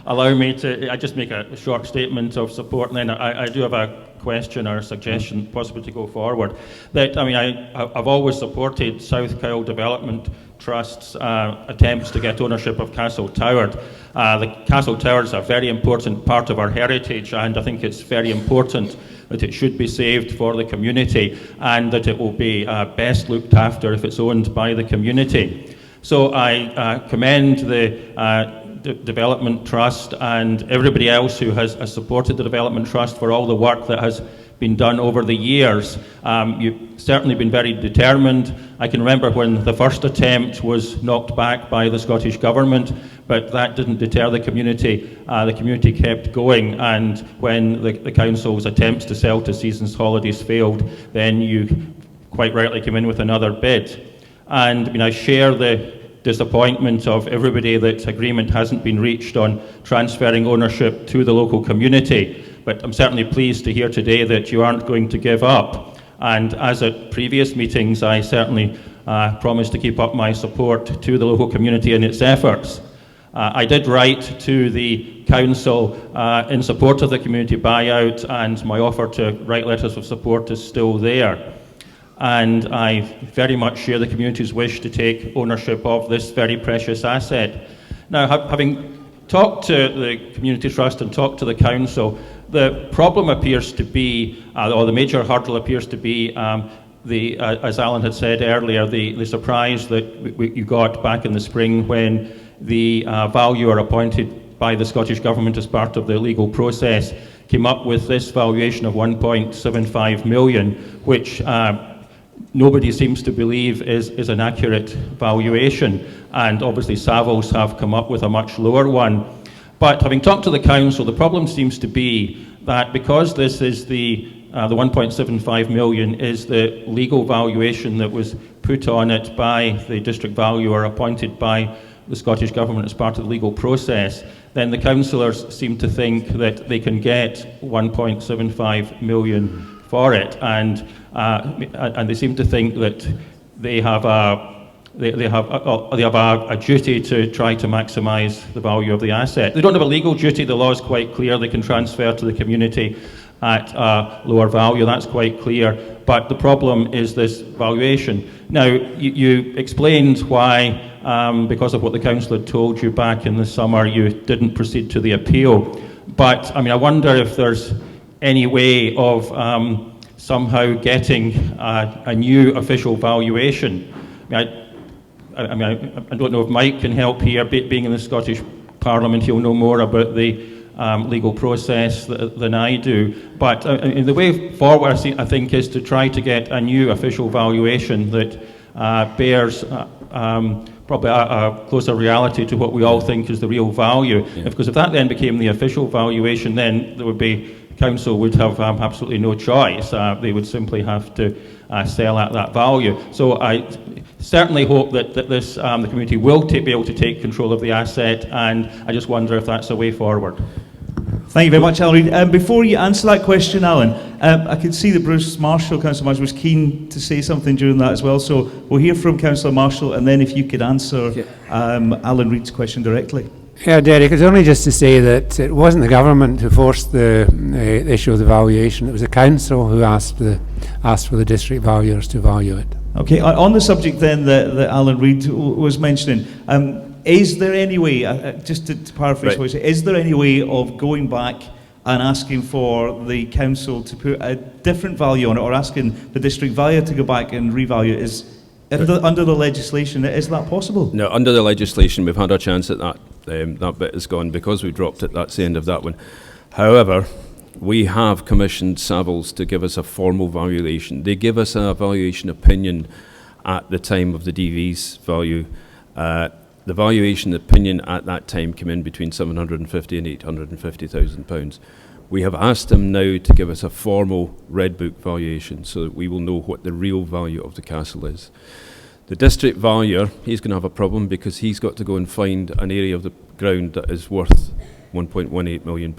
G: allow me to just make a short statement of support, and then I do have a question or a suggestion possibly to go forward. I've always supported South Cowal Development Trust's attempts to get ownership of Castle Tower. The Castle Tower is a very important part of our heritage, and I think it's very important that it should be saved for the community and that it will be best looked after if it's owned by the community. So I commend the Development Trust and everybody else who has supported the Development Trust for all the work that has been done over the years. You've certainly been very determined. I can remember when the first attempt was knocked back by the Scottish Government, but that didn't deter the community. The community kept going, and when the council's attempts to sell to Seasons Holidays failed, then you quite rightly came in with another bid. And I share the disappointment of everybody that agreement hasn't been reached on transferring ownership to the local community. But I'm certainly pleased to hear today that you aren't going to give up. And as at previous meetings, I certainly promise to keep up my support to the local community in its efforts. I did write to the council in support of the community buyout, and my offer to write letters of support is still there. And I very much share the community's wish to take ownership of this very precious asset. Now, having talked to the Community Trust and talked to the council, the problem appears to be, or the major hurdle appears to be, as Alan had said earlier, the surprise that you got back in the spring when the valuer appointed by the Scottish Government as part of the legal process came up with this valuation of 1.75 million, which nobody seems to believe is an accurate valuation. And obviously Savills have come up with a much lower one. But having talked to the council, the problem seems to be that because this is the 1.75 million is the legal valuation that was put on it by the district valuer appointed by the Scottish Government as part of the legal process, then the councillors seem to think that they can get 1.75 million for it, and they seem to think that they have a duty to try to maximise the value of the asset. They don't have a legal duty. The law is quite clear. They can transfer to the community at a lower value. That's quite clear. But the problem is this valuation. Now, you explained why, because of what the council had told you back in the summer, you didn't proceed to the appeal. But I wonder if there's any way of somehow getting a new official valuation. I don't know if Mike can help here. Being in the Scottish Parliament, he'll know more about the legal process than I do. But the way forward, I think, is to try to get a new official valuation that bears probably a closer reality to what we all think is the real value. Yeah. Because if that then became the official valuation, then there would be, council would have absolutely no choice. They would simply have to sell at that value. So I certainly hope that this the community will be able to take control of the asset, and I just wonder if that's a way forward.
E: Thank you very much, Alan. Before you answer that question, Alan, I could see that Bruce Marshall, Councillor Marshall, was keen to say something during that as well. So we'll hear from Councillor Marshall, and then if you could answer Alan Reid's question directly.
A: Yeah, Derek, it's only just to say that it wasn't the government who forced the issue of the valuation. It was the council who asked for the district valuers to value it.
E: Okay, on the subject then that Alan Reid was mentioning, is there any way, just to paraphrase what you say, is there any way of going back and asking for the council to put a different value on it, or asking the district valuer to go back and revalue it? Under the legislation, is that possible?
D: No, under the legislation, we've had our chance at that. That bit is gone because we dropped it. That's the end of that one. However, we have commissioned Savills to give us a formal valuation. They give us a valuation opinion at the time of the DV's value. The valuation opinion at that time came in between £750,000 and £850,000. We have asked them now to give us a formal Red Book valuation so that we will know what the real value of the castle is. The district valuer, he's going to have a problem because he's got to go and find an area of the ground that is worth £1.18 million.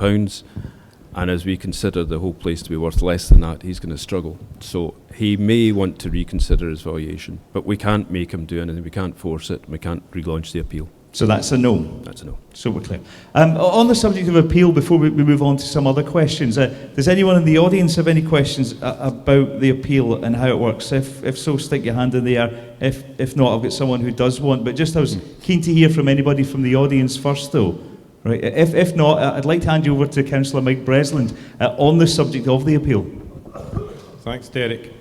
D: And as we consider the whole place to be worth less than that, he's going to struggle. So he may want to reconsider his valuation, but we can't make him do anything. We can't force it. We can't relaunch the appeal.
E: So that's a no?
D: That's a no.
E: So we're clear. On the subject of appeal, before we move on to some other questions, does anyone in the audience have any questions about the appeal and how it works? If so, stick your hand in the air. If not, I've got someone who does want. But just I was keen to hear from anybody from the audience first, though. Right. If not, I'd like to hand you over to Councillor Mike Bresland on the subject of the appeal.
H: Thanks, Derek.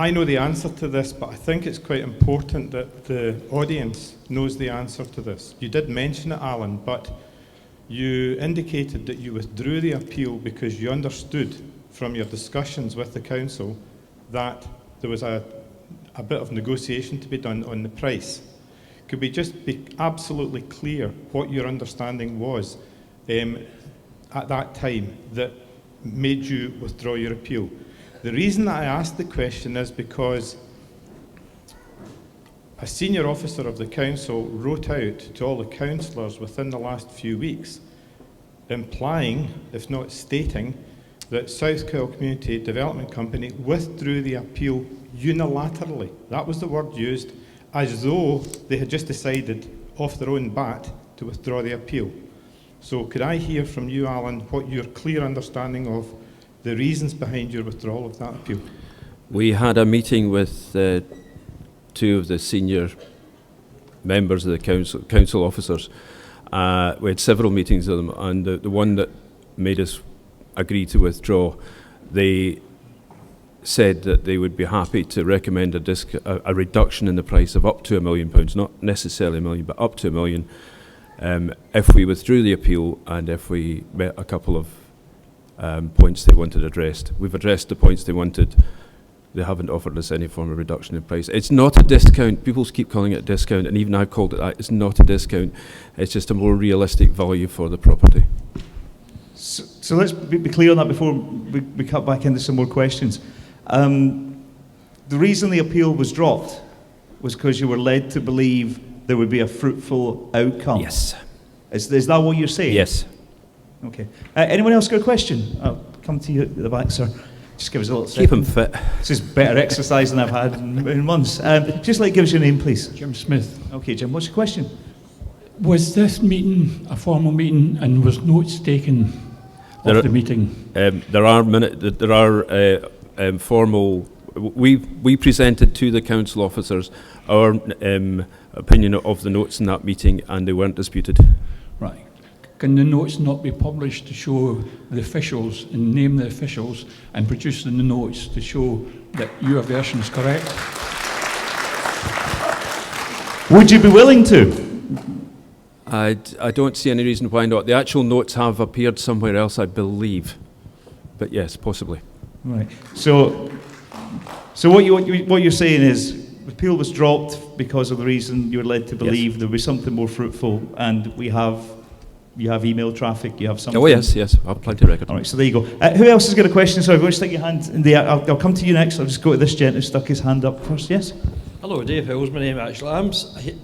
H: I know the answer to this, but I think it's quite important that the audience knows the answer to this. You did mention it, Alan, but you indicated that you withdrew the appeal because you understood from your discussions with the council that there was a bit of negotiation to be done on the price. Could we just be absolutely clear what your understanding was at that time that made you withdraw your appeal? The reason that I asked the question is because a senior officer of the council wrote out to all the councillors within the last few weeks, implying, if not stating, that South Cowal Community Development Company withdrew the appeal unilaterally. That was the word used, as though they had just decided off their own bat to withdraw the appeal. So could I hear from you, Alan, what your clear understanding of the reasons behind your withdrawal of that appeal?
D: We had a meeting with two of the senior members of the council officers. We had several meetings with them, and the one that made us agree to withdraw, they said that they would be happy to recommend a reduction in the price of up to £1 million, not necessarily £1 million, but up to £1 million, if we withdrew the appeal and if we met a couple of points they wanted addressed. We've addressed the points they wanted. They haven't offered us any form of reduction in price. It's not a discount. People keep calling it a discount, and even I've called it that. It's not a discount. It's just a more realistic value for the property.
E: So let's be clear on that before we cut back into some more questions. The reason the appeal was dropped was because you were led to believe there would be a fruitful outcome.
D: Yes.
E: Is that what you're saying?
D: Yes.
E: Okay. Anyone else got a question? I'll come to you at the back, sir. Just give us a little
D: Keep
E: second.
D: him fit.
E: This is better exercise than I've had in months. Just give us your name, please.
I: Jim Smith.
E: Okay, Jim, what's your question?
I: Was this meeting a formal meeting and was notes taken of the meeting?
D: There are formal. We presented to the council officers our opinion of the notes in that meeting, and they weren't disputed.
I: Right. Can the notes not be published to show the officials and name the officials and produce the notes to show that your version is correct?
E: Would you be willing to?
D: I don't see any reason why not. The actual notes have appeared somewhere else, I believe. But yes, possibly.
E: Right. So what you're saying is the appeal was dropped because of the reason you were led to believe there would be something more fruitful, and you have email traffic, you have something.
D: Oh yes, I've plenty of record.
E: All right, so there you go. Who else has got a question? Sorry, we'll stick your hand in the air. I'll come to you next. I'll just go to this gent who stuck his hand up first. Yes?
J: Hello, Dave Hill's my name actually. I'm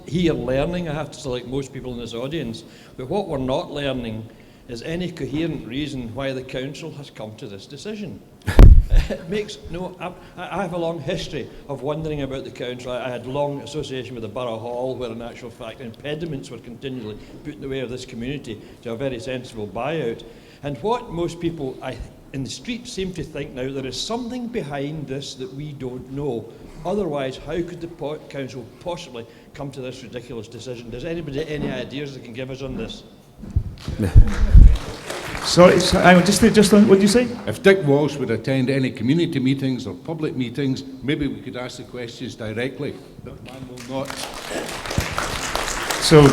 J: here learning, I have to say, like most people in this audience, but what we're not learning is any coherent reason why the council has come to this decision. It makes no. I have a long history of wondering about the council. I had long association with the Borough Hall, where in actual fact impediments were continually put in the way of this community to a very sensible buyout. And what most people in the street seem to think now, there is something behind this that we don't know. Otherwise, how could the council possibly come to this ridiculous decision? Does anybody any ideas that can give us on this?
E: Sorry, just on, what did you say?
K: If Dick Walsh would attend any community meetings or public meetings, maybe we could ask the questions directly. That man will not.
E: So,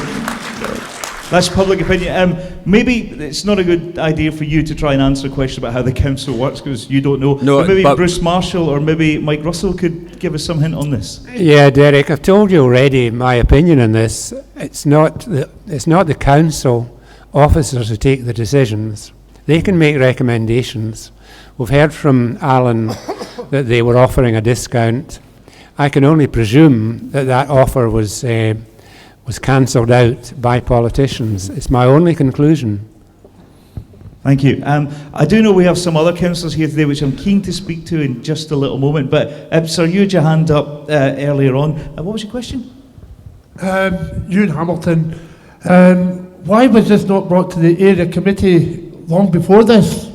E: that's public opinion. Maybe it's not a good idea for you to try and answer a question about how the council works, because you don't know.
D: No,
E: but maybe Bruce Marshall or maybe Mike Russell could give us some hint on this.
A: Yeah, Derek, I've told you already my opinion on this. It's not the council officers who take the decisions. They can make recommendations. We've heard from Alan that they were offering a discount. I can only presume that offer was cancelled out by politicians. It's my only conclusion.
E: Thank you. I do know we have some other councillors here today which I'm keen to speak to in just a little moment, but sir, you had your hand up earlier on. What was your question?
L: Ewan Hamilton. Why was this not brought to the area committee long before this?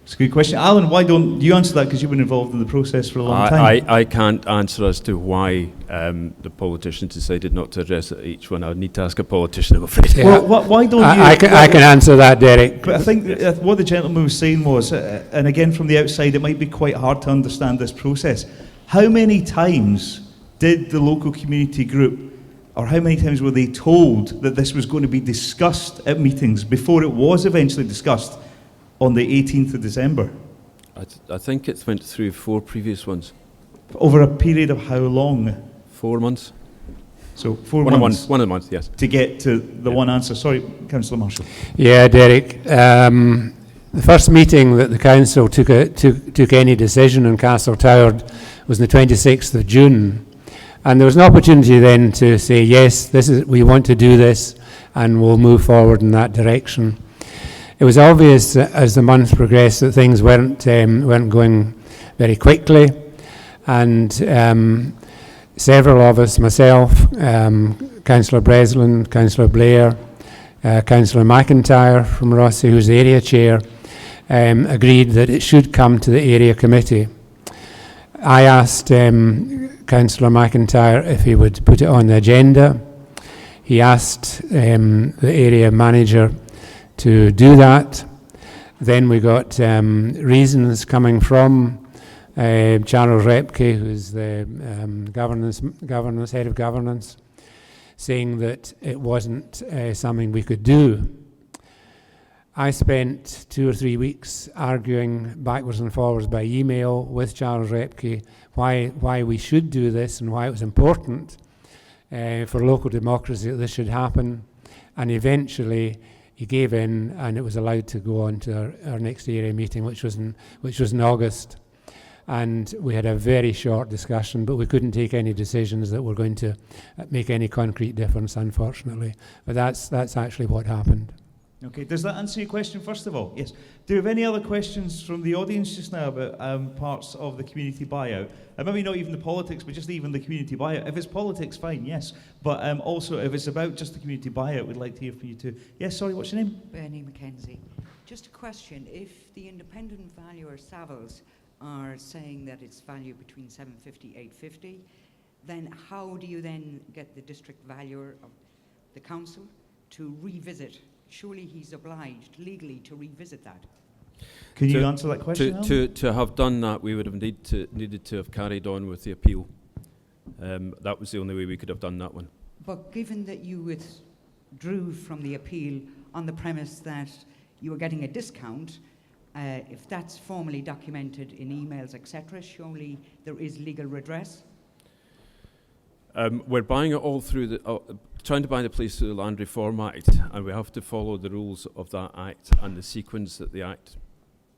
E: It's a good question. Alan, why don't you answer that, because you've been involved in the process for a long time?
D: I can't answer as to why the politicians decided not to address it each one. I would need to ask a politician, I'm afraid.
A: Yeah.
E: Well, why don't you...
A: I can answer that, Derek.
E: But I think what the gentleman was saying was, and again from the outside, it might be quite hard to understand this process. How many times did the local community group, or how many times were they told that this was going to be discussed at meetings before it was eventually discussed on the 18th of December?
D: I think it went through 4 previous ones.
E: Over a period of how long?
D: 4 months.
E: So 4 months?
D: One a month, yes.
E: To get to the one answer. Sorry, Councillor Marshall.
A: Yeah, Derek. The first meeting that the council took any decision on Castle Tower was on the 26th of June. And there was an opportunity then to say, yes, we want to do this, and we'll move forward in that direction. It was obvious as the months progressed that things weren't going very quickly, and several of us, myself, Councillor Breslin, Councillor Blair, Councillor McIntyre from Rossi, who's the area chair, agreed that it should come to the area committee. I asked Councillor McIntyre if he would put it on the agenda. He asked the area manager to do that. Then we got reasons coming from Charles Repke, who's the governance head of governance, saying that it wasn't something we could do. I spent 2 or 3 weeks arguing backwards and forwards by email with Charles Repke why we should do this and why it was important for local democracy that this should happen. And eventually he gave in, and it was allowed to go on to our next area meeting, which was in August. And we had a very short discussion, but we couldn't take any decisions that were going to make any concrete difference, unfortunately. But that's actually what happened.
E: Okay, does that answer your question, first of all? Yes. Do you have any other questions from the audience just now about parts of the community buyout? Maybe not even the politics, but just even the community buyout. If it's politics, fine, yes. But also, if it's about just the community buyout, we'd like to hear from you too. Yes, sorry, what's your name?
M: Bernie Mackenzie. Just a question. If the independent valuer Savills are saying that it's valued between 750, 850, then how do you then get the district valuer of the council to revisit? Surely he's obliged legally to revisit that.
E: Can you answer that question?
D: To have done that, we would have needed to have carried on with the appeal. That was the only way we could have done that one.
M: But given that you withdrew from the appeal on the premise that you were getting a discount, if that's formally documented in emails, etc., surely there is legal redress?
D: We're buying it all through trying to buy the place through the Land Reform Act, and we have to follow the rules of that Act and the sequence that the Act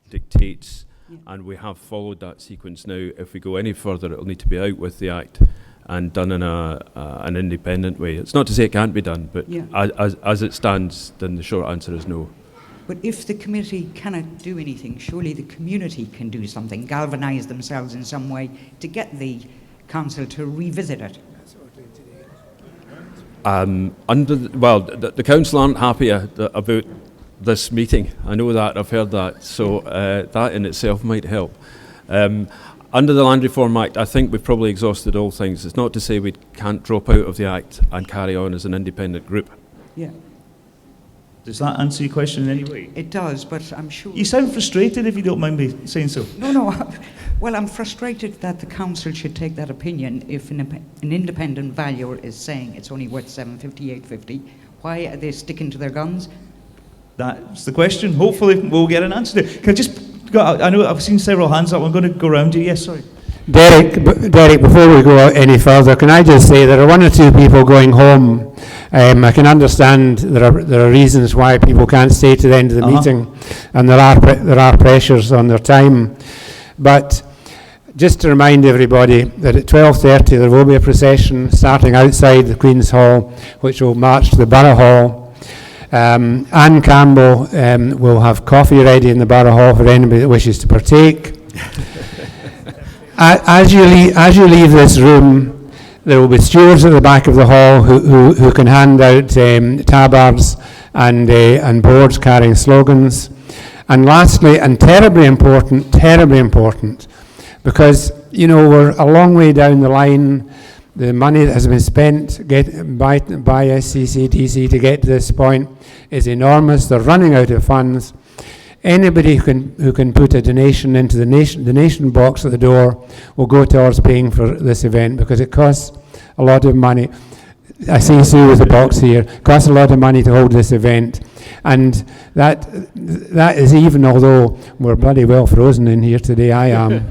D: dictates, and we have followed that sequence now. If we go any further, it'll need to be out with the Act and done in an independent way. It's not to say it can't be done, but as it stands, then the short answer is no.
M: But if the committee cannot do anything, surely the community can do something, galvanise themselves in some way to get the council to revisit it.
D: The council aren't happy about this meeting. I know that, I've heard that, so that in itself might help. Under the Land Reform Act, I think we've probably exhausted all things. It's not to say we can't drop out of the Act and carry on as an independent group.
M: Yeah.
E: Does that answer your question in any way?
M: It does, but I'm sure...
E: You sound frustrated, if you don't mind me saying so.
M: No. Well, I'm frustrated that the council should take that opinion if an independent valuer is saying it's only worth 750, 850. Why are they sticking to their guns?
E: That's the question. Hopefully we'll get an answer to it. Can I just go, I know I've seen several hands up. I'm going to go around you. Yes, sorry.
A: Derek, before we go any further, can I just say there are 1 or 2 people going home. I can understand there are reasons why people can't stay to the end of the meeting, and there are pressures on their time. But just to remind everybody that at 12:30 there will be a procession starting outside the Queen's Hall, which will march to the Borough Hall. Anne Campbell will have coffee ready in the Borough Hall for anybody that wishes to partake. As you leave this room, there will be stewards at the back of the hall who can hand out tabards and boards carrying slogans. And lastly, and terribly important, because, we're a long way down the line. The money that has been spent by SCCDC to get to this point is enormous. They're running out of funds. Anybody who can put a donation into the donation box at the door will go towards paying for this event, because it costs a lot of money. I see Sue with the box here. It costs a lot of money to hold this event, and that is even although we're bloody well frozen in here today. I am.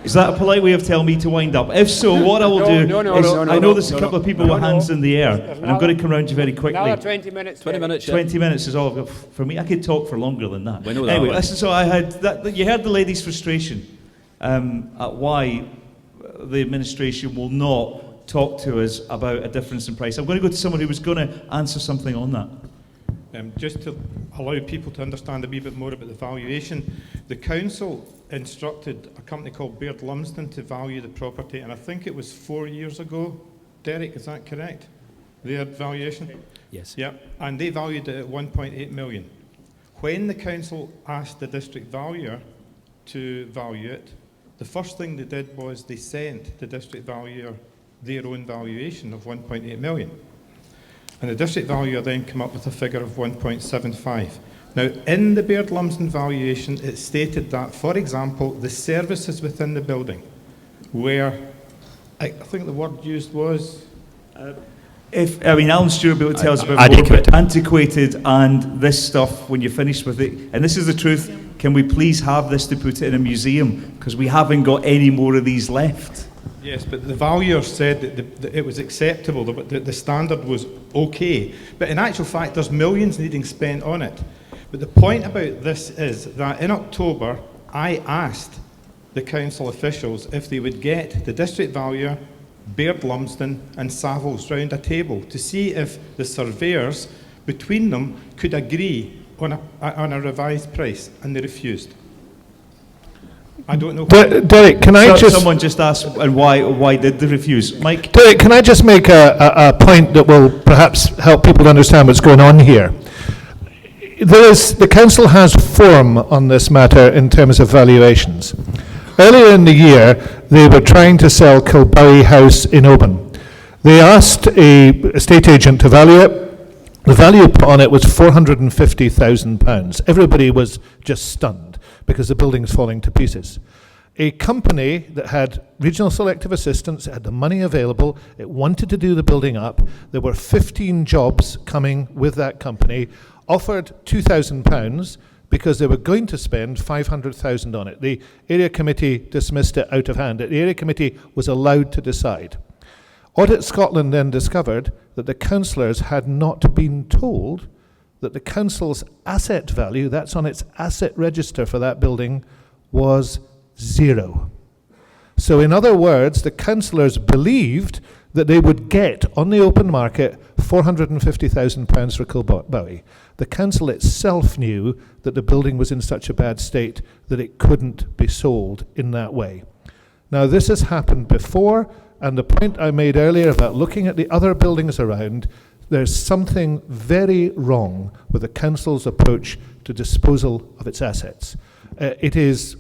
E: Is that a polite way of telling me to wind up? If so, what I will do is, I know there's a couple of people with hands in the air, and I'm going to come around to you very quickly.
A: Another 20 minutes.
D: 20 minutes.
E: 20 minutes is all I've got for me. I could talk for longer than that.
D: We know that.
E: Anyway, listen, so I had that. You heard the lady's frustration at why the administration will not talk to us about a difference in price. I'm going to go to someone who was going to answer something on that.
H: Just to allow people to understand a wee bit more about the valuation, the council instructed a company called Baird Lumsden to value the property, and I think it was 4 years ago. Derek, is that correct? Their valuation?
D: Yes.
H: Yeah, and they valued it at 1.8 million. When the council asked the district valuer to value it, the first thing they did was they sent the district valuer their own valuation of 1.8 million. And the district valuer then came up with a figure of 1.75. Now, in the Baird Lumsden valuation, it stated that, for example, the services within the building were, I think the word used was...
E: Alan Stewart will be able to tell us about more, but antiquated, and this stuff, when you're finished with it, and this is the truth, can we please have this to put it in a museum? Because we haven't got any more of these left.
H: Yes, but the valuer said that it was acceptable, the standard was okay. But in actual fact, there's millions needing spent on it. But the point about this is that in October, I asked the council officials if they would get the district valuer, Baird Lumsden and Savills round a table to see if the surveyors between them could agree on a revised price, and they refused. I don't know.
B: Derek, can I just...
E: Someone just asked, and why did they refuse? Mike?
B: Derek, can I just make a point that will perhaps help people to understand what's going on here? The council has form on this matter in terms of valuations. Earlier in the year, they were trying to sell Kilbowie House in Oban. They asked a estate agent to value it. The value put on it was £450,000. Everybody was just stunned because the building's falling to pieces. A company that had regional selective assistance, it had the money available, it wanted to do the building up. There were 15 jobs coming with that company, offered £2,000 because they were going to spend $500,000 on it. The area committee dismissed it out of hand. The area committee was allowed to decide. Audit Scotland then discovered that the councillors had not been told that the council's asset value, that's on its asset register for that building, was zero. So in other words, the councillors believed that they would get on the open market £450,000 for Kilbowie. The council itself knew that the building was in such a bad state that it couldn't be sold in that way. Now this has happened before, and the point I made earlier about looking at the other buildings around, there's something very wrong with the council's approach to disposal of its assets. It is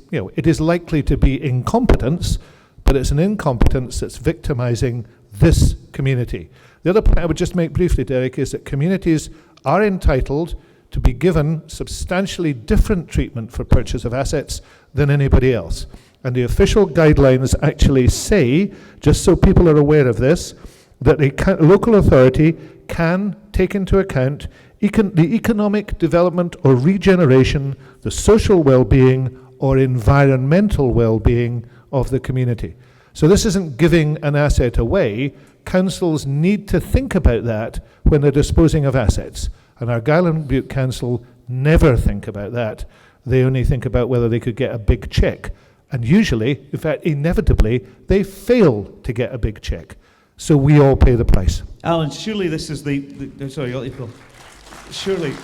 B: likely to be incompetence, but it's an incompetence that's victimizing this community. The other point I would just make briefly, Derek, is that communities are entitled to be given substantially different treatment for purchase of assets than anybody else. And the official guidelines actually say, just so people are aware of this, that a local authority can take into account the economic development or regeneration, the social well-being or environmental well-being of the community. So this isn't giving an asset away. Councils need to think about that when they're disposing of assets. And Argyll Bute Council never think about that. They only think about whether they could get a big cheque. And usually, in fact, inevitably, they fail to get a big cheque. So we all pay the price.
E: Alan, surely this is sorry, I'll let you go. Surely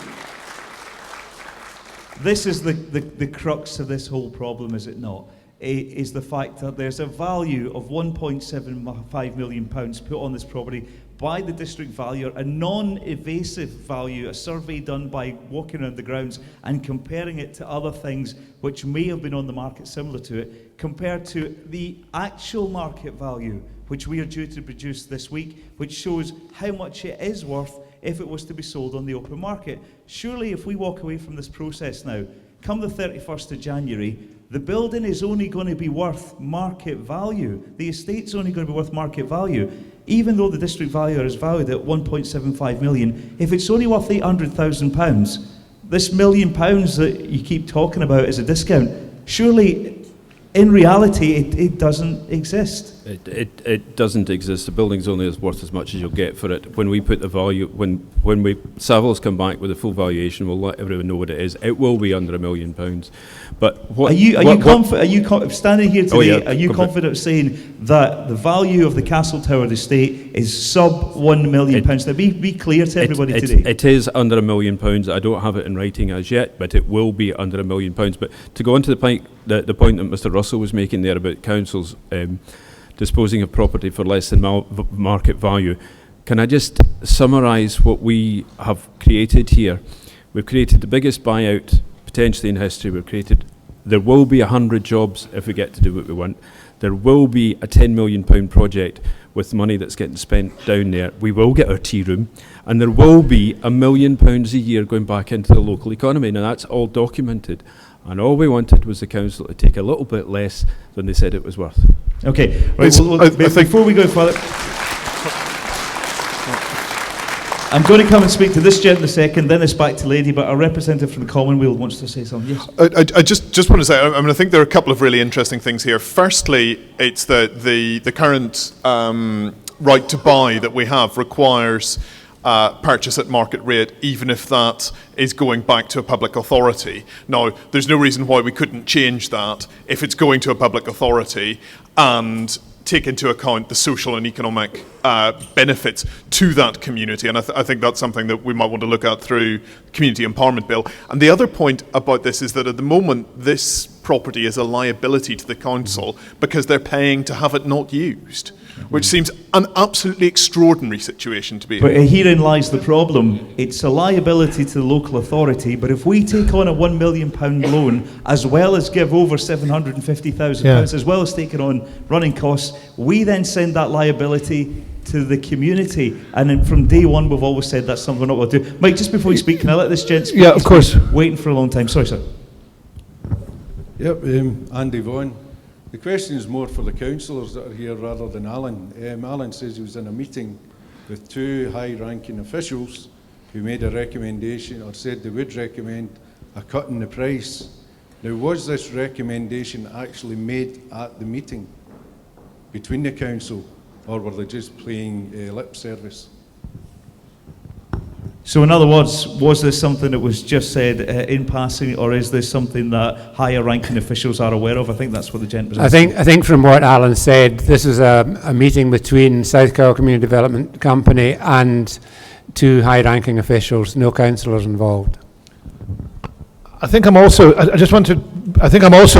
E: this is the crux of this whole problem, is it not? Is the fact that there's a value of £1.75 million put on this property by the district valuer, a non-evasive value, a survey done by walking around the grounds and comparing it to other things which may have been on the market similar to it, compared to the actual market value, which we are due to produce this week, which shows how much it is worth if it was to be sold on the open market. Surely if we walk away from this process now, come the 31st of January, the building is only going to be worth market value. The estate's only going to be worth market value. Even though the district valuer is valued at £1.75 million, if it's only worth £800,000, this £1 million that you keep talking about as a discount, surely in reality it doesn't exist.
D: It doesn't exist. The building's only as worth as much as you'll get for it. When we put the value, when Savills come back with a full valuation, we'll let everyone know what it is. It will be under £1 million. But what,
E: are you standing here today? Are you confident saying that the value of the Castle Tower estate is sub £1 million? Now, be clear to everybody today.
D: It is under £1 million. I don't have it in writing as yet, but it will be under £1 million. But to go on to the point that Mr. Russell was making there about councils disposing of property for less than market value, can I just summarise what we have created here? We've created the biggest buyout potentially in history. There will be 100 jobs if we get to do what we want. There will be a £10 million project with money that's getting spent down there. We will get our tea room, and there will be £1 million a year going back into the local economy. Now, that's all documented. And all we wanted was the council to take a little bit less than they said it was worth.
E: Okay, right, before we go further, I'm going to come and speak to this gent in a second, then it's back to Lady, but our representative from the Common Weal wants to say something. Yes.
C: I just want to say, I think there are a couple of really interesting things here. Firstly, it's the current right to buy that we have requires purchase at market rate, even if that is going back to a public authority. Now, there's no reason why we couldn't change that if it's going to a public authority and take into account the social and economic benefits to that community. And I think that's something that we might want to look at through the Community Empowerment Bill. And the other point about this is that at the moment, this property is a liability to the council because they're paying to have it not used, which seems an absolutely extraordinary situation to be in.
E: But herein lies the problem. It's a liability to the local authority, but if we take on a £1 million loan, as well as give over £750,000, as well as taking on running costs, we then send that liability to the community. And then from day one, we've always said that's something we're not going to do. Mike, just before you speak, can I let this gent speak?
B: Yeah, of course.
E: Waiting for a long time. Sorry, sir.
N: Yep, Andy Vaughan. The question is more for the councillors that are here rather than Alan. Alan says he was in a meeting with two high-ranking officials who made a recommendation or said they would recommend a cut in the price. Now, was this recommendation actually made at the meeting between the council, or were they just playing lip service?
E: So in other words, was this something that was just said in passing, or is this something that higher ranking officials are aware of? I think that's what the gent was asking.
A: I think from what Alan said, this is a meeting between South Cowal Community Development Company and two high ranking officials, no councillors involved.
B: I think I'm also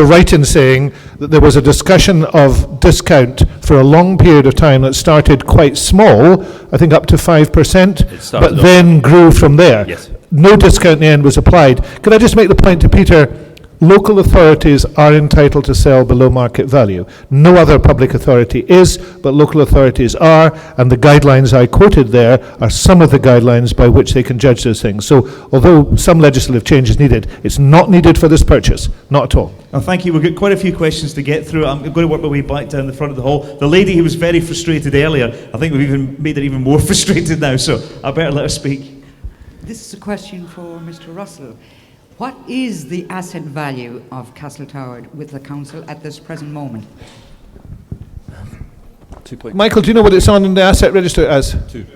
B: right in saying that there was a discussion of discount for a long period of time that started quite small, I think up to 5%, but then grew from there.
D: Yes.
B: No discount in the end was applied. Could I just make the point to Peter? Local authorities are entitled to sell below market value. No other public authority is, but local authorities are, and the guidelines I quoted there are some of the guidelines by which they can judge those things. So although some legislative change is needed, it's not needed for this purchase, not at all.
E: Well, thank you. We've got quite a few questions to get through. I'm going to work my way back down the front of the hall. The lady who was very frustrated earlier, I think we've even made her even more frustrated now, so I better let her speak.
M: This is a question for Mr. Russell. What is the asset value of Castle Tower with the council at this present moment?
B: Michael, do you know what it's on the asset register as?
N: 2.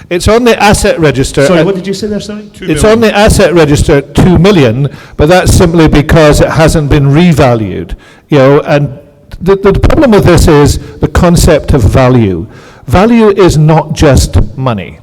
B: It's on the asset register.
E: Sorry, what did you say there, sorry?
B: It's on the asset register at 2 million, but that's simply because it hasn't been revalued. You know, and the problem with this is the concept of value. Value is not just money.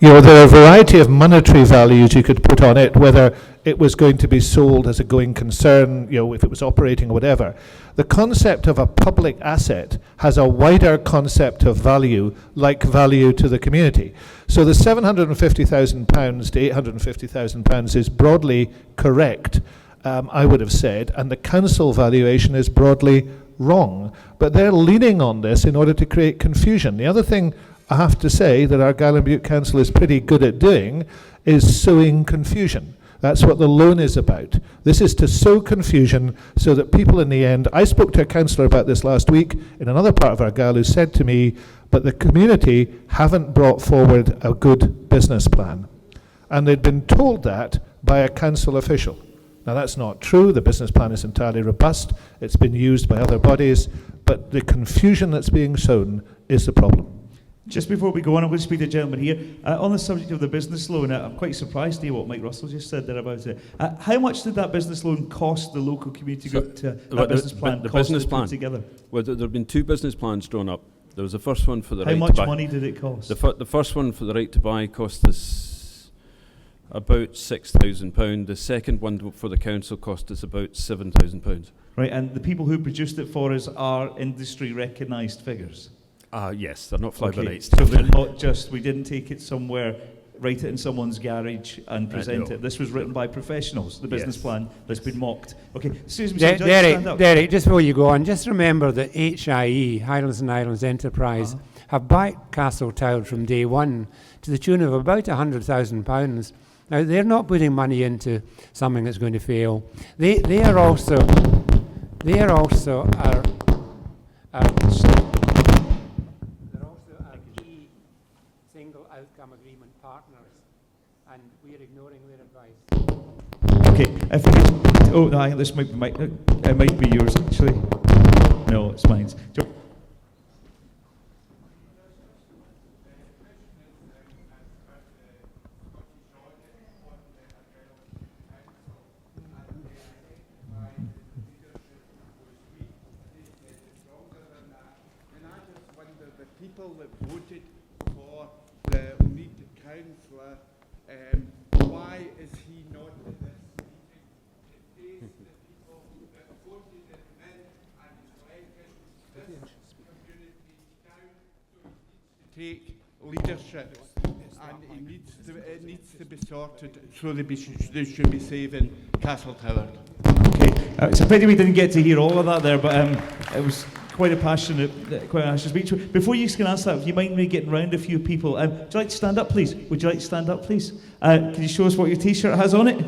B: You know, there are a variety of monetary values you could put on it, whether it was going to be sold as a going concern, you know, if it was operating or whatever. The concept of a public asset has a wider concept of value, like value to the community. So the £750,000 to £850,000 is broadly correct, I would have said, and the council valuation is broadly wrong. But they're leaning on this in order to create confusion. The other thing I have to say that our Argyll Bute Council is pretty good at doing is sowing confusion. That's what the loan is about. This is to sow confusion so that people in the end... I spoke to a councillor about this last week in another part of Argyll who said to me, but the community haven't brought forward a good business plan. And they'd been told that by a council official. Now that's not true. The business plan is entirely robust. It's been used by other bodies. But the confusion that's being sown is the problem.
E: Just before we go on, I'm going to speak to a gentleman here. On the subject of the business loan, I'm quite surprised to hear what Mike Russell just said there about it. How much did that business loan cost the local community group to that business plan
D: the business plan
E: together?
D: Well, there have been 2 business plans drawn up. There was the first one for the
E: How
D: right to
E: much
D: buy.
E: money did it cost?
D: The first one for the right to buy cost us about £6,000. The second one for the council cost us about £7,000.
E: Right, and the people who produced it for us are industry recognised figures?
D: Yes, they're not fly-by-night.
E: So they're not just, we didn't take it somewhere, write it in someone's garage and present it. This was written by professionals, the business plan that's been mocked. Okay, excuse me,
A: Derek, just before you go on, just remember that HIE, Highlands and Islands Enterprise, have backed Castletown from day one to the tune of about £100,000. Now, they're not putting money into something that's going to fail. They are also our key single outcome agreement partners, and we are ignoring their advice.
E: Okay, if we could, oh, no, this might be it might be yours actually. No, it's mine.
O: People that voted for the lead councillor, why is he not at this meeting to face the people that voted him in and elected this community down? So he needs to take leadership, and it needs to be sorted so they should be saving Castletown.
E: Okay, it's a pity we didn't get to hear all of that there, but it was quite a passionate speech. Before you can answer that, if you mind me getting round a few people, would you like to stand up, please? Would you like to stand up, please? Can you show us what your T-shirt has on it?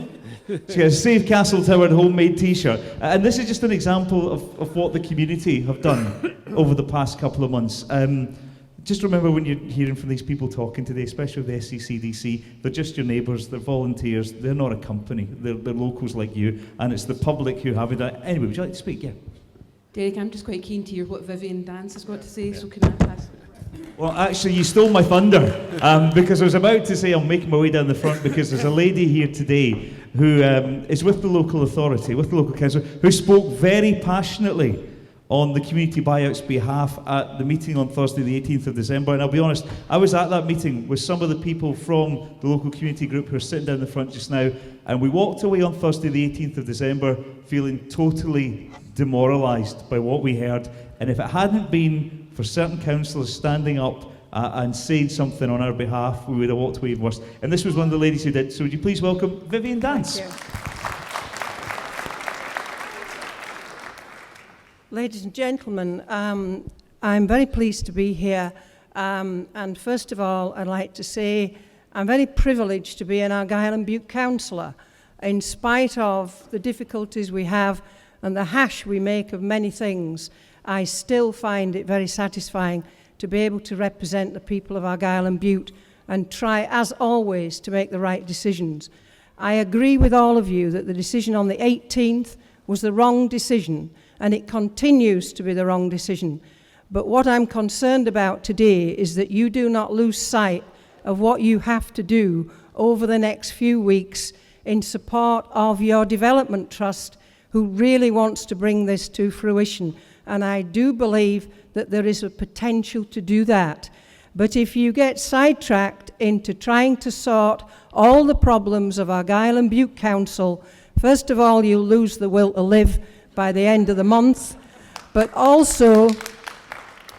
E: It's got a Save Castletown homemade T-shirt. And this is just an example of what the community have done over the past couple of months. Just remember when you're hearing from these people talking today, especially with the SCCDC, they're just your neighbours, they're volunteers, they're not a company, they're locals like you, and it's the public who have it. Anyway, would you like to speak? Yeah.
P: Derek, I'm just quite keen to hear what Vivien Dance has got to say, so can I pass?
E: Well, actually, you stole my thunder, because I was about to say I'll make my way down the front, because there's a lady here today who is with the local authority, with the local council, who spoke very passionately on the community buyout's behalf at the meeting on Thursday the 18th of December. And I'll be honest, I was at that meeting with some of the people from the local community group who are sitting down the front just now, and we walked away on Thursday the 18th of December feeling totally demoralised by what we heard. And if it hadn't been for certain councillors standing up and saying something on our behalf, we would have walked away worse. And this was one of the ladies who did. So would you please welcome Vivien Dance.
Q: Ladies and gentlemen, I'm very pleased to be here. And first of all, I'd like to say I'm very privileged to be an Argyll Bute councillor. In spite of the difficulties we have and the hash we make of many things, I still find it very satisfying to be able to represent the people of Argyll and Bute and try, as always, to make the right decisions. I agree with all of you that the decision on the 18th was the wrong decision, and it continues to be the wrong decision. But what I'm concerned about today is that you do not lose sight of what you have to do over the next few weeks in support of your development trust, who really wants to bring this to fruition. And I do believe that there is a potential to do that. But if you get sidetracked into trying to sort all the problems of Argyll and Bute Council, first of all, you'll lose the will to live by the end of the month, but also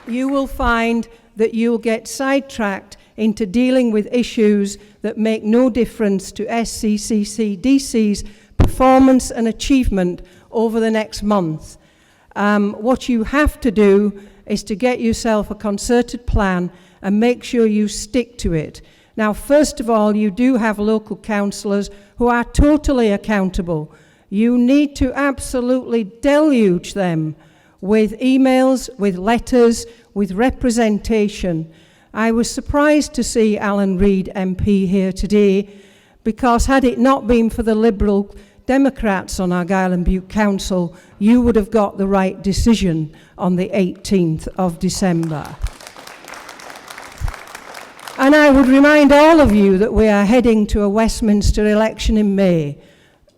Q: you will find that you'll get sidetracked into dealing with issues that make no difference to SCCDC's performance and achievement over the next month. What you have to do is to get yourself a concerted plan and make sure you stick to it. Now, first of all, you do have local councillors who are totally accountable. You need to absolutely deluge them with emails, with letters, with representation. I was surprised to see Alan Reid MP here today, because had it not been for the Liberal Democrats on Argyll and Bute Council, you would have got the right decision on the 18th of December. And I would remind all of you that we are heading to a Westminster election in May.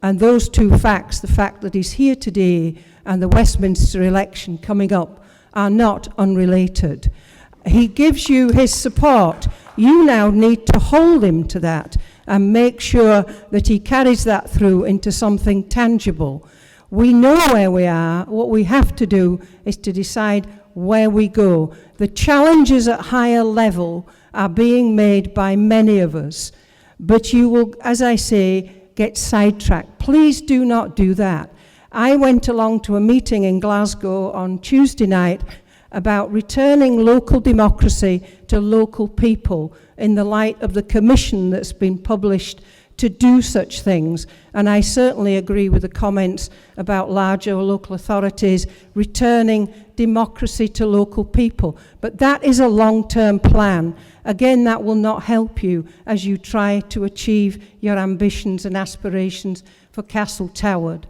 Q: And those two facts, the fact that he's here today and the Westminster election coming up, are not unrelated. He gives you his support. You now need to hold him to that and make sure that he carries that through into something tangible. We know where we are. What we have to do is to decide where we go. The challenges at higher level are being made by many of us, but you will, as I say, get sidetracked. Please do not do that. I went along to a meeting in Glasgow on Tuesday night, about returning local democracy to local people in the light of the commission that's been published to do such things. And I certainly agree with the comments about larger local authorities returning democracy to local people. But that is a long-term plan. Again, that will not help you as you try to achieve your ambitions and aspirations for Castle Toward.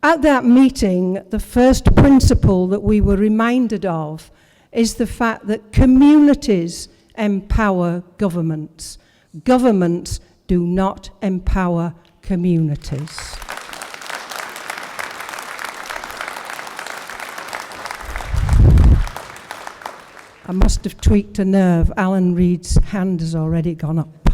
Q: At that meeting, the first principle that we were reminded of is the fact that communities empower governments. Governments do not empower communities. I must have tweaked a nerve. Alan Reid's hand has already gone up.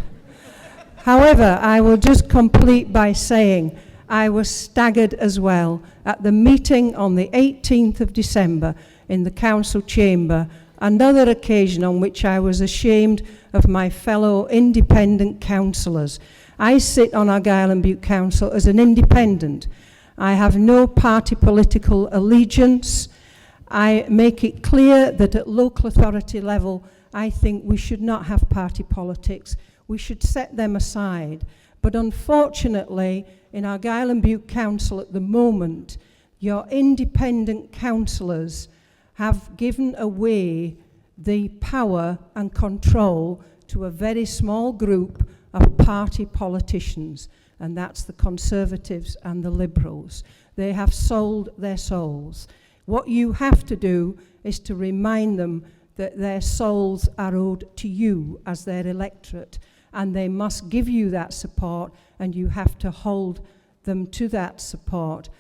Q: However, I will just complete by saying I was staggered as well at the meeting on the 18th of December in the council chamber, another occasion on which I was ashamed of my fellow independent councillors. I sit on Argyll Bute Council as an independent. I have no party political allegiance. I make it clear that at local authority level, I think we should not have party politics. We should set them aside. But unfortunately, in Argyll Bute Council at the moment, your independent councillors have given away the power and control to a very small group of party politicians, and that's the Conservatives and the Liberals. They have sold their souls. What you have to do is to remind them that their souls are owed to you as their electorate, and they must give you that support, and you have to hold them to that support.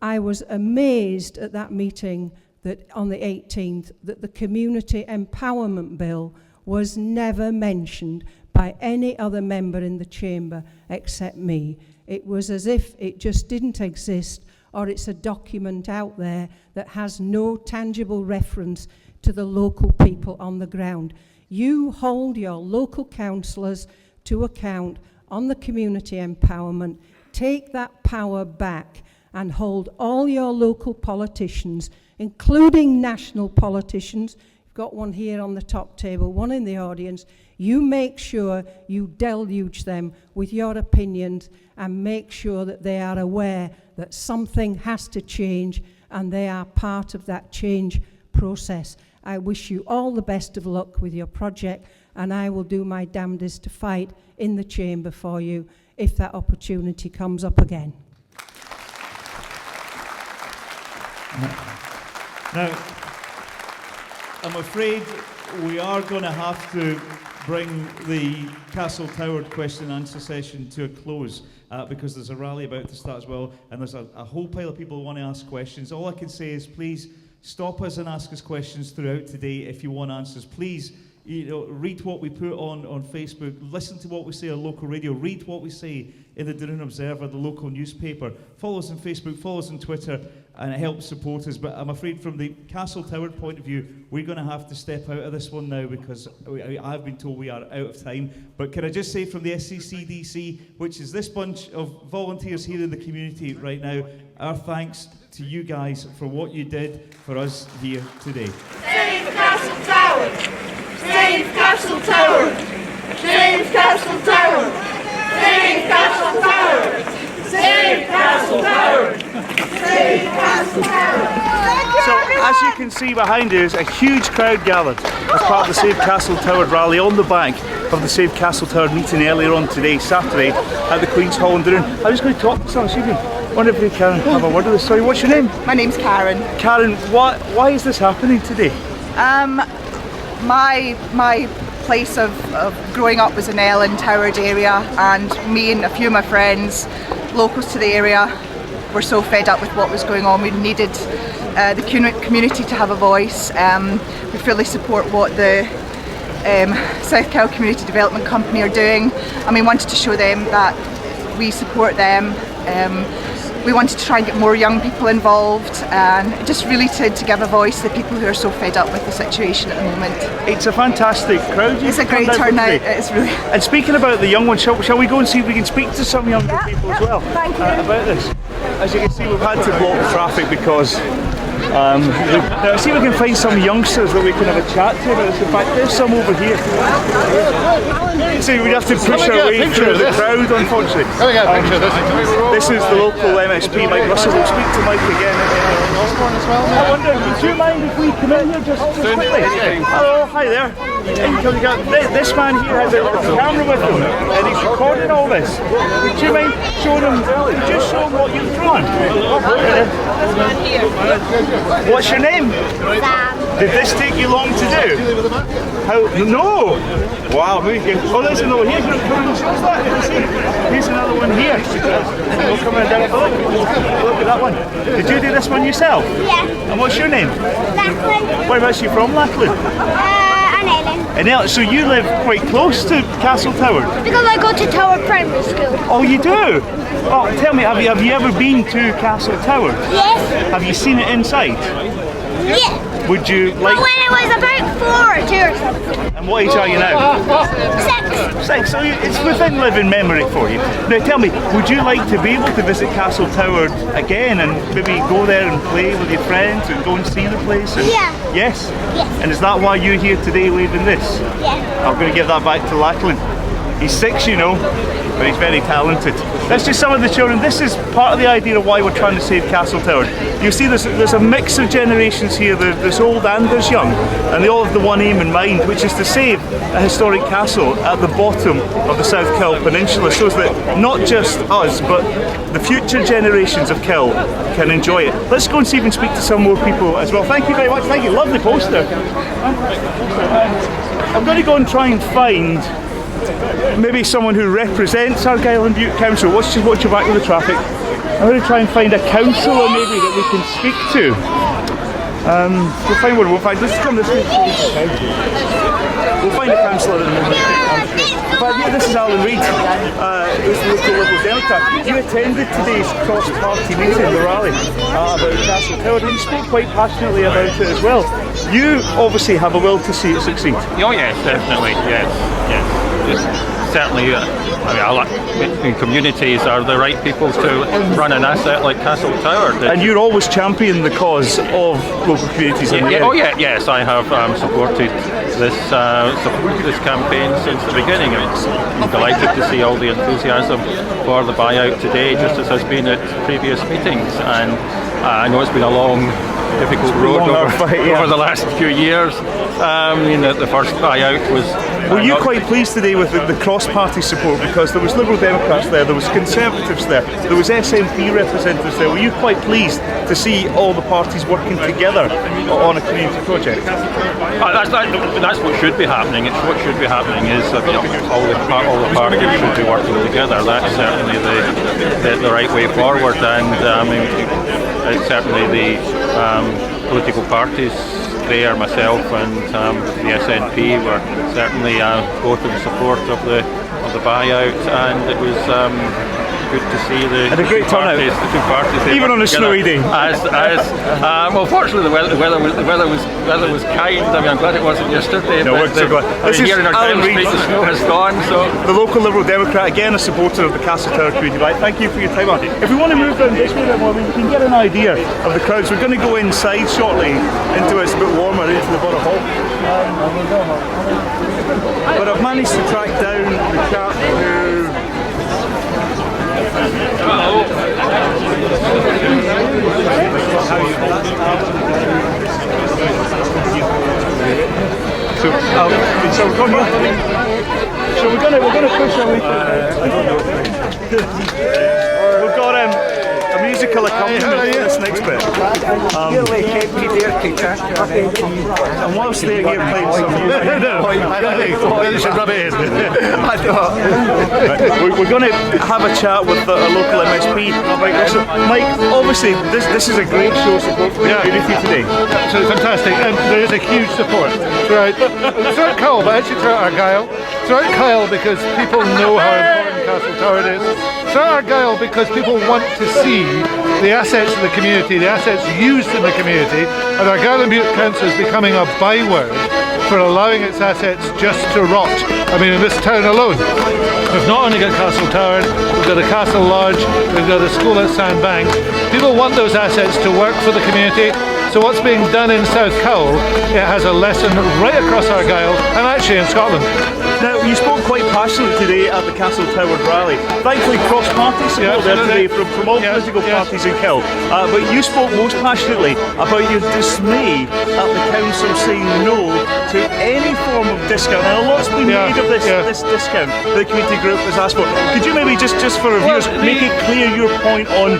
Q: I was amazed at that meeting that on the 18th that the Community Empowerment Bill was never mentioned by any other member in the chamber except me. It was as if it just didn't exist, or it's a document out there that has no tangible reference to the local people on the ground. You hold your local councillors to account on the community empowerment. Take that power back and hold all your local politicians, including national politicians. You've got one here on the top table, one in the audience. You make sure you deluge them with your opinions and make sure that they are aware that something has to change and they are part of that change process. I wish you all the best of luck with your project, and I will do my damnedest to fight in the chamber for you if that opportunity comes up again.
E: Now, I'm afraid we are going to have to bring the Castle Toward question and answer session to a close because there's a rally about to start as well, and there's a whole pile of people who want to ask questions. All I can say is please stop us and ask us questions throughout today if you want answers. Please, read what we put on Facebook, listen to what we say on local radio, read what we say in the Dunoon Observer, the local newspaper. Follow us on Facebook, follow us on Twitter, and it helps support us. But I'm afraid from the Castle Toward point of view, we're going to have to step out of this one now because I've been told we are out of time. But can I just say from the SCCDC, which is this bunch of volunteers here in the community right now, our thanks to you guys for what you did for us here today.
R: Save Castle Toward! Save Castle Toward! Save Castle Toward! Save Castle Toward! Save Castle Toward! Save Castle Toward!
E: So, as you can see behind us, a huge crowd gathered as part of the Save Castle Toward rally on the back of the Save Castle Toward meeting earlier on today, Saturday, at the Queen's Hall in Dunoon. I'm just going to talk to someone this evening. I wonder if we can have a word with us. Sorry, what's your name?
S: My name's Karen.
E: Karen, why is this happening today?
S: My place of growing up was in the Ellen Toward area, and me and a few of my friends, locals to the area, were so fed up with what was going on. We needed the community to have a voice. We fully support what the South Cowal Community Development Company are doing, and we wanted to show them that we support them. We wanted to try and get more young people involved, and just really to give a voice to the people who are so fed up with the situation at the moment.
E: It's a fantastic crowd.
S: It's a great turnout. It's really.
E: And speaking about the young ones, shall we go and see if we can speak to some younger people as well?
S: Thank you.
E: About this. As you can see, we've had to block the traffic because Now, see if we can find some youngsters that we can have a chat to about this. In fact, there's some over here. So we'd have to push our way through the crowd, unfortunately. This is the local MSP, Mike Russell. We'll speak to Mike again. I wonder, would you mind if we come in here just quickly? Hello, hi there. This man here has a little camera with him and he's recording all this. Would you mind showing him, could you show him what you've drawn?
R: This man here.
E: What's your name?
R: Sam.
E: Did this take you long to do? How? No! Wow, oh, there's another one here. Here's another one here. We'll come in and have a look at that one. Did you do this one yourself?
R: Yeah.
E: And what's your name?
R: Lachlan.
E: Whereabouts are you from, Lachlan?
R: And Ellen.
E: So you live quite close to Castle Tower?
R: Because I go to Tower Primary School.
E: Oh, you do? Oh, tell me, have you ever been to Castle Tower?
R: Yes.
E: Have you seen it inside?
R: Yeah.
E: Would you like...
R: Well, when I was about 4 or 2 or something.
E: And what age are you now?
R: 6.
E: 6, so it's within living memory for you. Now tell me, would you like to be able to visit Castle Tower again and maybe go there and play with your friends and go and see the place? And
R: yeah.
E: Yes?
R: Yes.
E: And is that why you're here today waving this?
R: Yeah.
E: I'm going to give that back to Lachlan. He's 6, you know, but he's very talented. That's just some of the children. This is part of the idea of why we're trying to save Castle Tower. You see there's a mix of generations here. There's old and there's young, and they all have the one aim in mind, which is to save a historic castle at the bottom of the South Cowal Peninsula, so that not just us, but the future generations of Cowal can enjoy it. Let's go and see if we can speak to some more people as well. Thank you very much. Thank you. Lovely poster. I'm going to go and try and find maybe someone who represents Argyll and Bute Council. Watch your back of the traffic. I'm going to try and find a councillor maybe that we can speak to. We'll find one. We'll find. Let's come this way. We'll find a councillor in a moment. But yeah, this is Alan Reid, who's the local Liberal Democrat. You attended today's cross-party meeting, the rally, about Castle Tower, and you spoke quite passionately about it as well. You obviously have a will to see it succeed.
G: Oh yes, definitely, yes. Certainly, I mean, communities are the right people to run an asset like Castle Tower.
E: And you're always championing the cause of local communities in the area.
G: Oh yeah, yes, I have supported this campaign since the beginning. I'm delighted to see all the enthusiasm for the buyout today, just as has been at previous meetings. And I know it's been a long, difficult road over the last few years. The first buyout was...
E: Were you quite pleased today with the cross-party support, because there was Liberal Democrats there, there was Conservatives there was SNP representatives there. Were you quite pleased to see all the parties working together on a community project?
G: That's what should be happening. It's what should be happening is all the parties should be working together. That's certainly the right way forward, and it's certainly the political parties there, myself and the SNP were certainly both in support of the buyout, and it was good to see the two parties
E: even on a snowy day.
G: Well, fortunately the weather was kind. I mean, I'm glad it wasn't yesterday.
E: No, we're so glad. This is
G: here in
E: Alan Reid.
G: The snow has gone. So
E: the local Liberal Democrat, again a supporter of the Castle Tower community. Thank you for your time. If we want to move down this way, then we can get an idea of the crowds. We're going to go inside shortly into it's a bit warmer into the Borough Hall. But I've managed to track down the chap who... So we're going to push our way through. We've got a musical accompaniment for this next bit. And whilst they're here playing some music,
B: you should rub it in.
E: We're going to have a chat with a local MSP. Mike, obviously this is a great show of support for the community today.
B: So fantastic, and there is a huge support throughout Cowal, but actually throughout Argyll. Throughout Cowal because people know how important Castle Tower is. Throughout Argyll because people want to see the assets of the community, the assets used in the community, and Argyll and Bute Council is becoming a byword for allowing its assets just to rot. I mean, in this town alone, we've not only got Castle Tower, we've got the Castle Lodge, we've got the school at Sandbank. People want those assets to work for the community, So what's being done in South Cowal, it has a lesson right across Argyll and actually in Scotland.
T: Now, you spoke quite passionately today at the Castle Tower rally. Thankfully, cross-party support there today from all political parties in Cllr. But you spoke most passionately about your dismay at the council saying no to any form of discount. And a lot's been made of this discount that the community group has asked for. Could you maybe just for reviewers make it clear your point on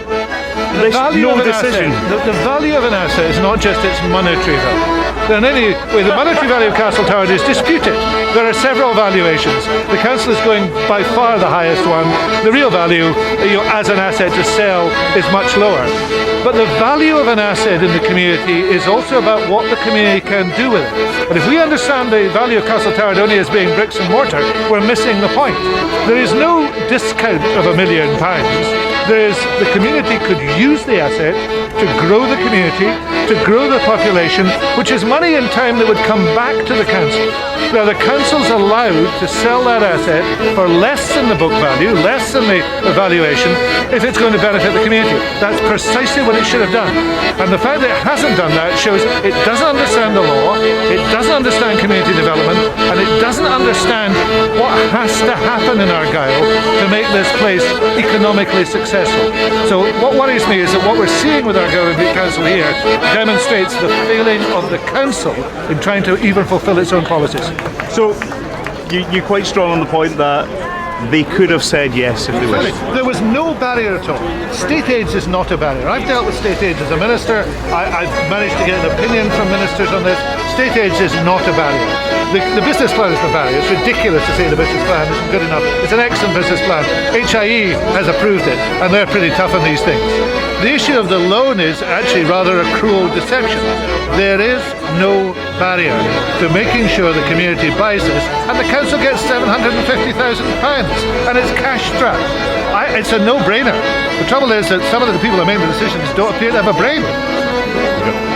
T: this no decision?
B: The value of an asset is not just its monetary value. In any way, the monetary value of Castle Tower is disputed. There are several valuations. The council is going by far the highest one. The real value, as an asset to sell, is much lower. But the value of an asset in the community is also about what the community can do with it. And if we understand the value of Castle Tower only as being bricks and mortar, we're missing the point. There is no discount of £1 million. The community could use the asset to grow the community, to grow the population, which is money and time that would come back to the council. Now the council's allowed to sell that asset for less than the book value, less than the valuation, if it's going to benefit the community. That's precisely what it should have done. And the fact that it hasn't done that shows it doesn't understand the law, it doesn't understand community development, and it doesn't understand what has to happen in Argyll to make this place economically successful. So what worries me is that what we're seeing with Argyll Bute Council here demonstrates the failing of the council in trying to even fulfil its own policies.
T: So you're quite strong on the point that they could have said yes if they wished.
B: There was no barrier at all. State aids is not a barrier. I've dealt with state aids as a minister. I've managed to get an opinion from ministers on this. State aids is not a barrier. The business plan is the barrier. It's ridiculous to say the business plan isn't good enough. It's an excellent business plan. HIE has approved it, and they're pretty tough on these things. The issue of the loan is actually rather a cruel deception. There is no barrier to making sure the community buys this, and the council gets £750,000, and it's cash strapped. It's a no-brainer. The trouble is that some of the people that make the decisions don't appear to have a brain.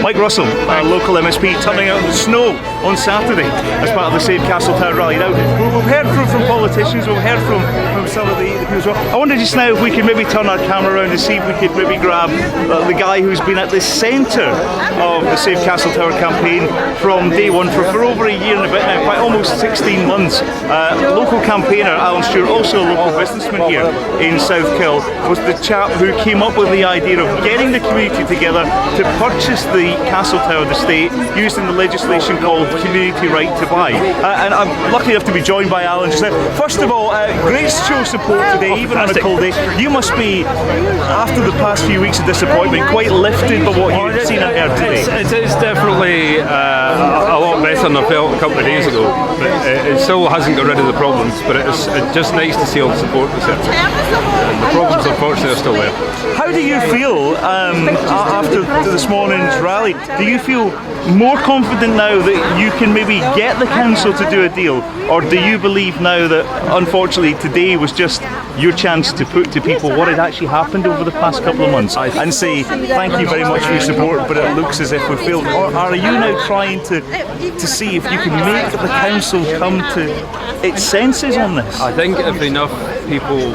T: Mike Russell, local MSP, turning out in the snow on Saturday as part of the Save Castle Tower rally. Now, we've heard from politicians, we've heard from some of the people as well. I wonder just now if we could maybe turn our camera around and see if we could maybe grab the guy who's been at the centre of the Save Castle Tower campaign from day one for over a year and a bit now, quite almost 16 months. Local campaigner Alan Stewart, also a local businessman here in South Cllr, was the chap who came up with the idea of getting the community together to purchase the Castle Tower estate using the legislation called Community Right to Buy. And I'm lucky enough to be joined by Alan just now. First of all, great show of support today, even on a cold day. You must be, after the past few weeks of disappointment, quite lifted by what you've seen and heard today.
U: It is definitely a lot better than I felt a couple of days ago. It still hasn't got rid of the problems, but it's just nice to see all the support that's there. The problems, unfortunately, are still there.
T: How do you feel after this morning's rally? Do you feel more confident now that you can maybe get the council to do a deal, or do you believe now that unfortunately today was just your chance to put to people what had actually happened over the past couple of months and say thank you very much for your support, but it looks as if we failed? Or are you now trying to see if you can make the council come to its senses on this?
U: I think if enough people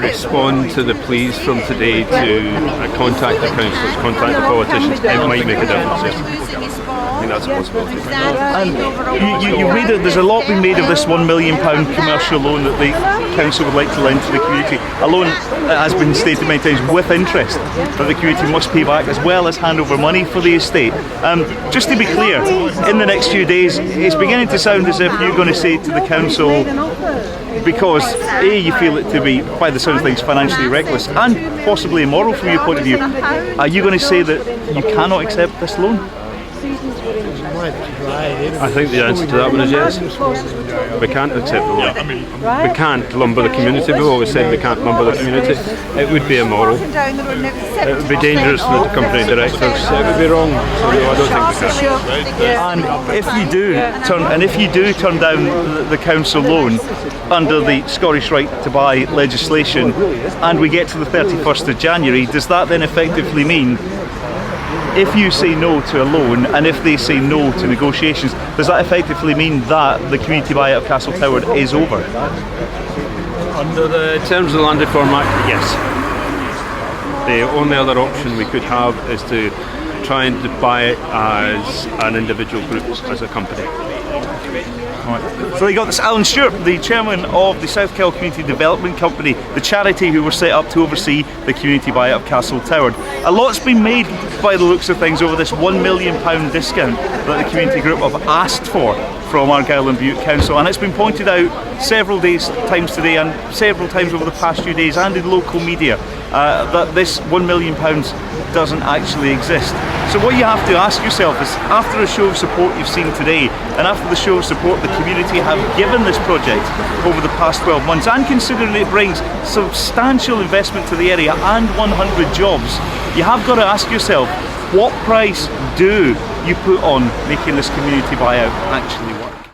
U: respond to the pleas from today to contact the councillors, contact the politicians, it might make a difference. I think that's a possibility.
T: And you read it, there's a lot being made of this £1 million commercial loan that the council would like to lend to the community. A loan that has been stated many times with interest that the community must pay back, as well as hand over money for the estate. Just to be clear, in the next few days, it's beginning to sound as if you're going to say to the council, because A, you feel it to be, by the sound of things, financially reckless and possibly immoral from your point of view, are you going to say that you cannot accept this loan?
U: I think the answer to that one is yes. We can't accept the loan. We can't lumber the community. We've always said we can't lumber the community. It would be immoral. It would be dangerous for the company directors. It would be wrong. So no, I don't think we can.
T: And if you do turn down the council loan under the Scottish Right to Buy legislation, and we get to the 31st of January, does that then effectively mean, if you say no to a loan and if they say no to negotiations, does that effectively mean that the community buyout of Castle Tower is over?
U: Under the terms of the Land Reform Act, yes. The only other option we could have is to trying to buy it as an individual group, as a company.
T: Right. So you got this Alan Stewart, the chairman of the South Cowal Community Development Company, the charity who were set up to oversee the community buyout of Castle Toward. A lot's been made by the looks of things over this £1 million discount that the community group have asked for from Argyll and Bute Council, and it's been pointed out several times today and several times over the past few days and in local media that this £1 million doesn't actually exist. So what you have to ask yourself is, after a show of support you've seen today, and after the show of support the community have given this project over the past 12 months, and considering it brings substantial investment to the area and 100 jobs, you have got to ask yourself, what price do you put on making this community buyout actually work?